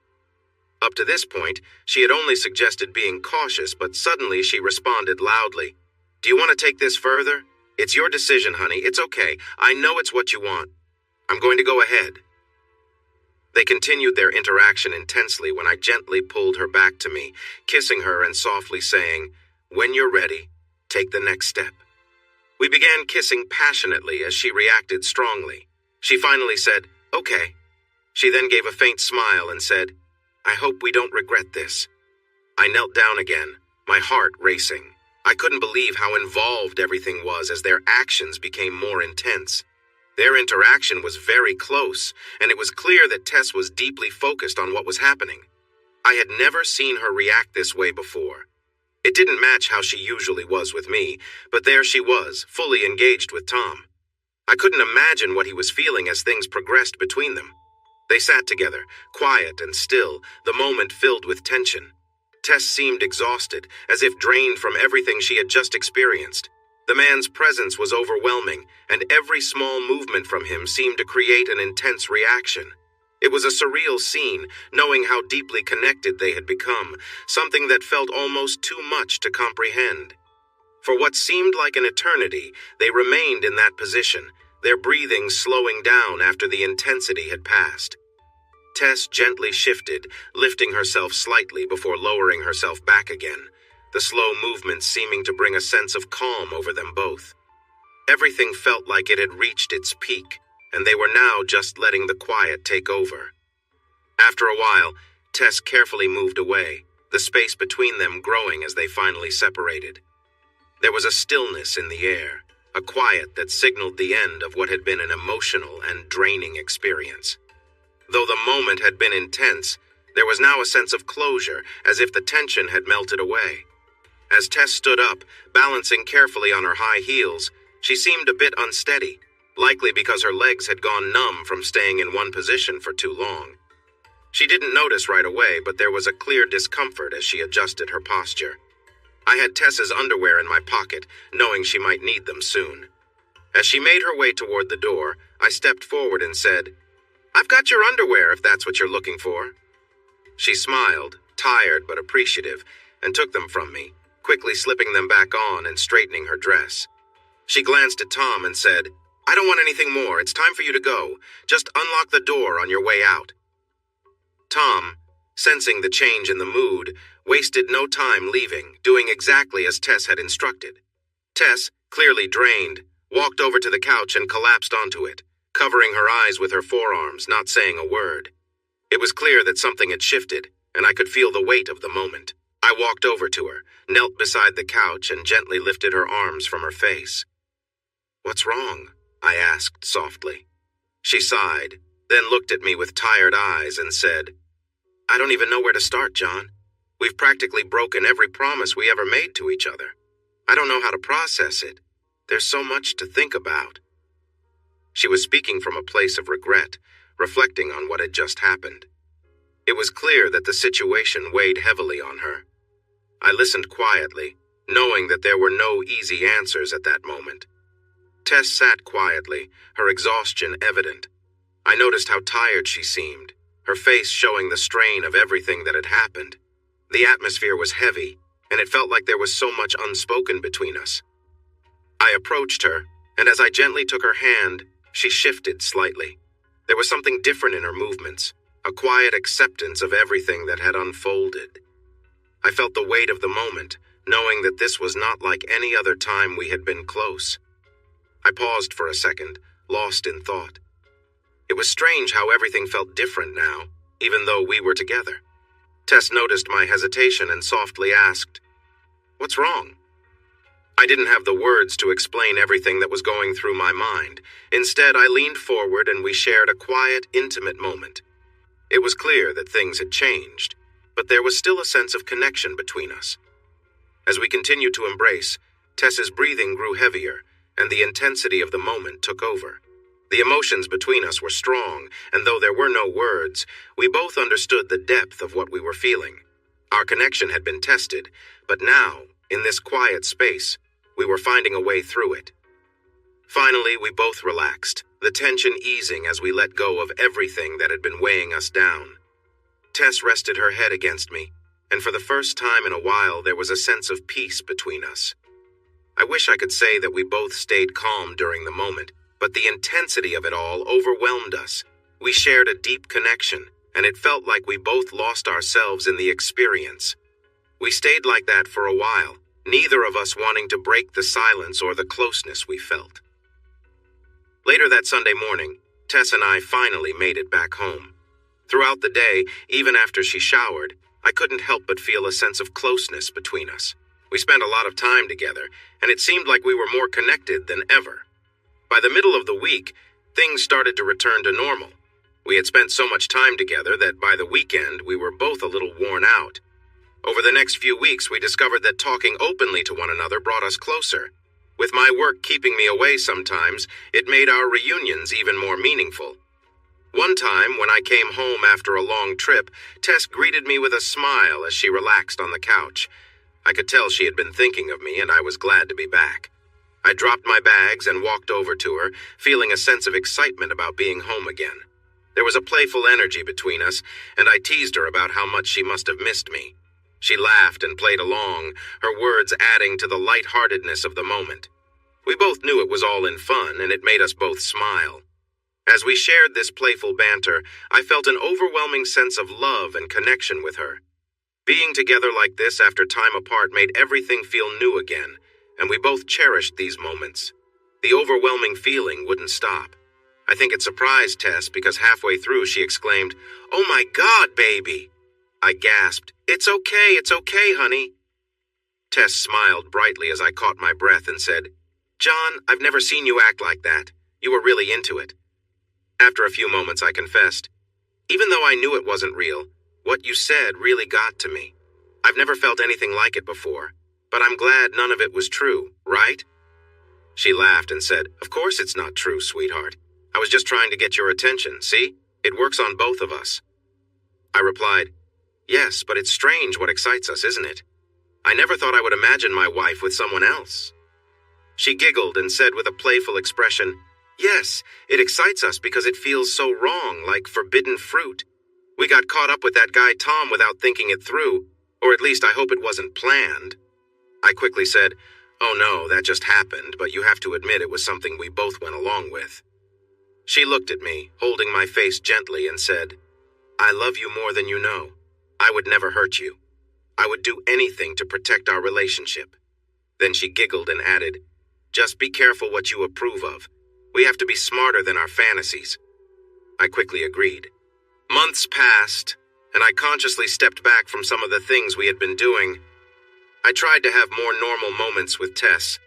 Up to this point, she had only suggested being cautious, but suddenly she responded loudly, "Do you want to take this further? It's your decision, honey. It's okay. I know it's what you want. I'm going to go ahead." They continued their interaction intensely when I gently pulled her back to me, kissing her and softly saying, "When you're ready, take the next step." We began kissing passionately as she reacted strongly. She finally said, "Okay." She then gave a faint smile and said, "I hope we don't regret this." I knelt down again, my heart racing. I couldn't believe how involved everything was as their actions became more intense. Their interaction was very close, and it was clear that Tess was deeply focused on what was happening. I had never seen her react this way before. It didn't match how she usually was with me, but there she was, fully engaged with Tom. I couldn't imagine what he was feeling as things progressed between them. They sat together, quiet and still, the moment filled with tension. Tess seemed exhausted, as if drained from everything she had just experienced. The man's presence was overwhelming, and every small movement from him seemed to create an intense reaction. It was a surreal scene, knowing how deeply connected they had become, something that felt almost too much to comprehend. For what seemed like an eternity, they remained in that position, their breathing slowing down after the intensity had passed. Tess gently shifted, lifting herself slightly before lowering herself back again, the slow movements seeming to bring a sense of calm over them both. Everything felt like it had reached its peak, and they were now just letting the quiet take over. After a while, Tess carefully moved away, the space between them growing as they finally separated. There was a stillness in the air, a quiet that signaled the end of what had been an emotional and draining experience. Though the moment had been intense, there was now a sense of closure, as if the tension had melted away. As Tess stood up, balancing carefully on her high heels, she seemed a bit unsteady, likely because her legs had gone numb from staying in one position for too long. She didn't notice right away, but there was a clear discomfort as she adjusted her posture. I had Tess's underwear in my pocket, knowing she might need them soon. As she made her way toward the door, I stepped forward and said, "I've got your underwear if that's what you're looking for." She smiled, tired but appreciative, and took them from me, quickly slipping them back on and straightening her dress. She glanced at Tom and said, "I don't want anything more. It's time for you to go. Just unlock the door on your way out." Tom, sensing the change in the mood, wasted no time leaving, doing exactly as Tess had instructed. Tess, clearly drained, walked over to the couch and collapsed onto it, covering her eyes with her forearms, not saying a word. It was clear that something had shifted, and I could feel the weight of the moment. I walked over to her, knelt beside the couch, and gently lifted her arms from her face. "What's wrong?" I asked softly. She sighed, then looked at me with tired eyes and said, "I don't even know where to start, John. We've practically broken every promise we ever made to each other. I don't know how to process it. There's so much to think about." She was speaking from a place of regret, reflecting on what had just happened. It was clear that the situation weighed heavily on her. I listened quietly, knowing that there were no easy answers at that moment. Tess sat quietly, her exhaustion evident. I noticed how tired she seemed, her face showing the strain of everything that had happened. The atmosphere was heavy, and it felt like there was so much unspoken between us. I approached her, and as I gently took her hand, she shifted slightly. There was something different in her movements, a quiet acceptance of everything that had unfolded. I felt the weight of the moment, knowing that this was not like any other time we had been close. I paused for a second, lost in thought. It was strange how everything felt different now, even though we were together. Tess noticed my hesitation and softly asked, "What's wrong?" I didn't have the words to explain everything that was going through my mind. Instead, I leaned forward and we shared a quiet, intimate moment. It was clear that things had changed, but there was still a sense of connection between us. As we continued to embrace, Tess's breathing grew heavier, and the intensity of the moment took over. The emotions between us were strong, and though there were no words, we both understood the depth of what we were feeling. Our connection had been tested, but now, in this quiet space, we were finding a way through it. Finally, we both relaxed, the tension easing as we let go of everything that had been weighing us down. Tess rested her head against me, and for the first time in a while there was a sense of peace between us. I wish I could say that we both stayed calm during the moment, but the intensity of it all overwhelmed us. We shared a deep connection, and it felt like we both lost ourselves in the experience. We stayed like that for a while, neither of us wanting to break the silence or the closeness we felt. Later that Sunday morning, Tess and I finally made it back home. Throughout the day, even after she showered, I couldn't help but feel a sense of closeness between us. We spent a lot of time together, and it seemed like we were more connected than ever. By the middle of the week, things started to return to normal. We had spent so much time together that by the weekend, we were both a little worn out. Over the next few weeks, we discovered that talking openly to one another brought us closer. With my work keeping me away sometimes, it made our reunions even more meaningful. One time, when I came home after a long trip, Tess greeted me with a smile as she relaxed on the couch. I could tell she had been thinking of me, and I was glad to be back. I dropped my bags and walked over to her, feeling a sense of excitement about being home again. There was a playful energy between us, and I teased her about how much she must have missed me. She laughed and played along, her words adding to the lightheartedness of the moment. We both knew it was all in fun, and it made us both smile. As we shared this playful banter, I felt an overwhelming sense of love and connection with her. Being together like this after time apart made everything feel new again, and we both cherished these moments. The overwhelming feeling wouldn't stop. I think it surprised Tess because halfway through she exclaimed, "Oh my God, baby!" I gasped, it's okay, honey." Tess smiled brightly as I caught my breath and said, "John, I've never seen you act like that. You were really into it." After a few moments, I confessed, "Even though I knew it wasn't real, what you said really got to me. I've never felt anything like it before, but I'm glad none of it was true, right?" She laughed and said, "Of course it's not true, sweetheart. I was just trying to get your attention, see? It works on both of us." I replied, "Yes, but it's strange what excites us, isn't it? I never thought I would imagine my wife with someone else." She giggled and said with a playful expression, "Yes, it excites us because it feels so wrong, like forbidden fruit. We got caught up with that guy Tom without thinking it through, or at least I hope it wasn't planned." I quickly said, "Oh no, that just happened, but you have to admit it was something we both went along with." She looked at me, holding my face gently, and said, "I love you more than you know. I would never hurt you. I would do anything to protect our relationship." Then she giggled and added, "Just be careful what you approve of. We have to be smarter than our fantasies." I quickly agreed. Months passed, and I consciously stepped back from some of the things we had been doing. I tried to have more normal moments with Tess.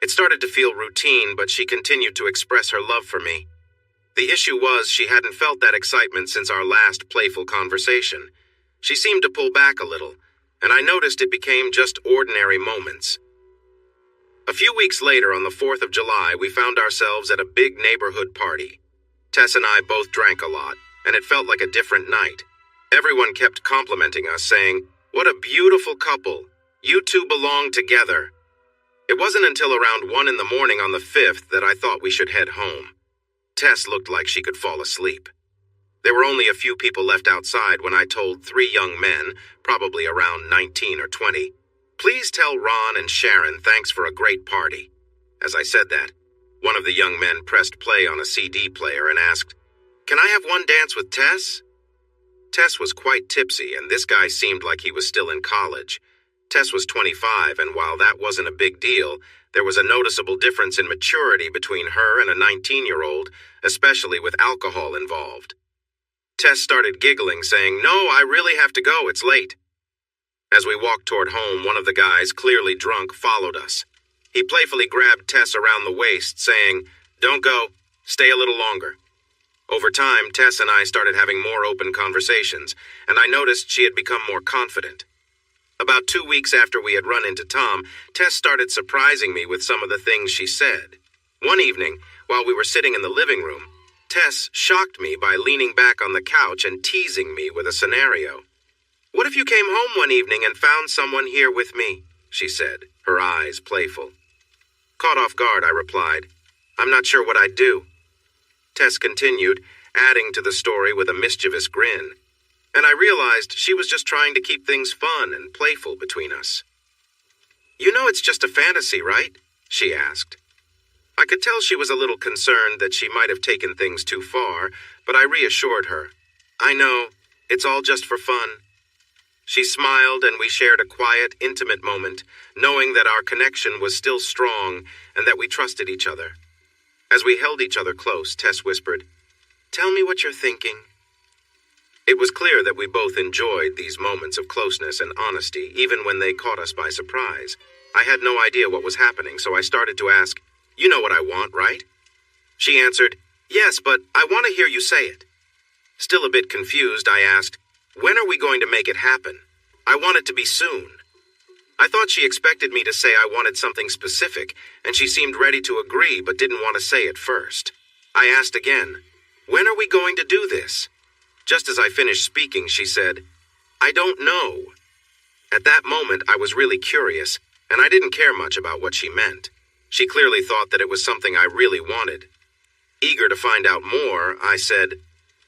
It started to feel routine, but she continued to express her love for me. The issue was she hadn't felt that excitement since our last playful conversation. She seemed to pull back a little, and I noticed it became just ordinary moments. A few weeks later, on the 4th of July, we found ourselves at a big neighborhood party. Tess and I both drank a lot, and it felt like a different night. Everyone kept complimenting us, saying, "What a beautiful couple. You two belong together." It wasn't until around 1 in the morning on the 5th that I thought we should head home. Tess looked like she could fall asleep. There were only a few people left outside when I told 3 young men, probably around 19 or 20, "Please tell Ron and Sharon thanks for a great party." As I said that, one of the young men pressed play on a CD player and asked, "Can I have one dance with Tess?" Tess was quite tipsy, and this guy seemed like he was still in college. Tess was 25, and while that wasn't a big deal, there was a noticeable difference in maturity between her and a 19-year-old, especially with alcohol involved. Tess started giggling, saying, "No, I really have to go, it's late." As we walked toward home, one of the guys, clearly drunk, followed us. He playfully grabbed Tess around the waist, saying, "Don't go, stay a little longer." Over time, Tess and I started having more open conversations, and I noticed she had become more confident. About 2 weeks after we had run into Tom, Tess started surprising me with some of the things she said. One evening, while we were sitting in the living room, Tess shocked me by leaning back on the couch and teasing me with a scenario. "What if you came home one evening and found someone here with me?" she said, her eyes playful. Caught off guard, I replied, "I'm not sure what I'd do." Tess continued, adding to the story with a mischievous grin, and I realized she was just trying to keep things fun and playful between us. "You know it's just a fantasy, right?" she asked. I could tell she was a little concerned that she might have taken things too far, but I reassured her. "I know, it's all just for fun." She smiled, and we shared a quiet, intimate moment, knowing that our connection was still strong and that we trusted each other. As we held each other close, Tess whispered, "Tell me what you're thinking." It was clear that we both enjoyed these moments of closeness and honesty, even when they caught us by surprise. I had no idea what was happening, so I started to ask, "You know what I want, right?" She answered, "Yes, but I want to hear you say it." Still a bit confused, I asked, "When are we going to make it happen? I want it to be soon." I thought she expected me to say I wanted something specific, and she seemed ready to agree but didn't want to say it first. I asked again, "When are we going to do this?" Just as I finished speaking, she said, "I don't know." At that moment, I was really curious, and I didn't care much about what she meant. She clearly thought that it was something I really wanted. Eager to find out more, I said,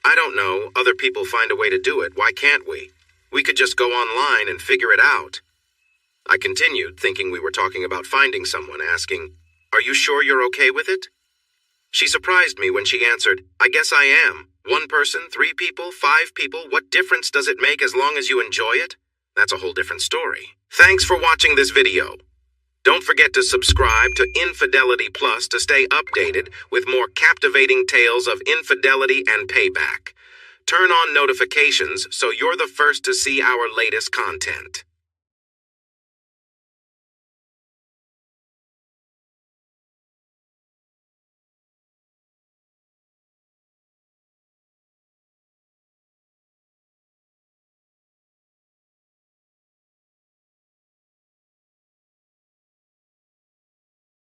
"I don't know, other people find a way to do it, why can't we? We could just go online and figure it out." I continued, thinking we were talking about finding someone, asking, "Are you sure you're okay with it?" She surprised me when she answered, "I guess I am. 1 person, 3 people, 5 people, what difference does it make as long as you enjoy it? That's a whole different story." Thanks for watching this video. Don't forget to subscribe to Infidelity Plus to stay updated with more captivating tales of infidelity and payback. Turn on notifications so you're the first to see our latest content.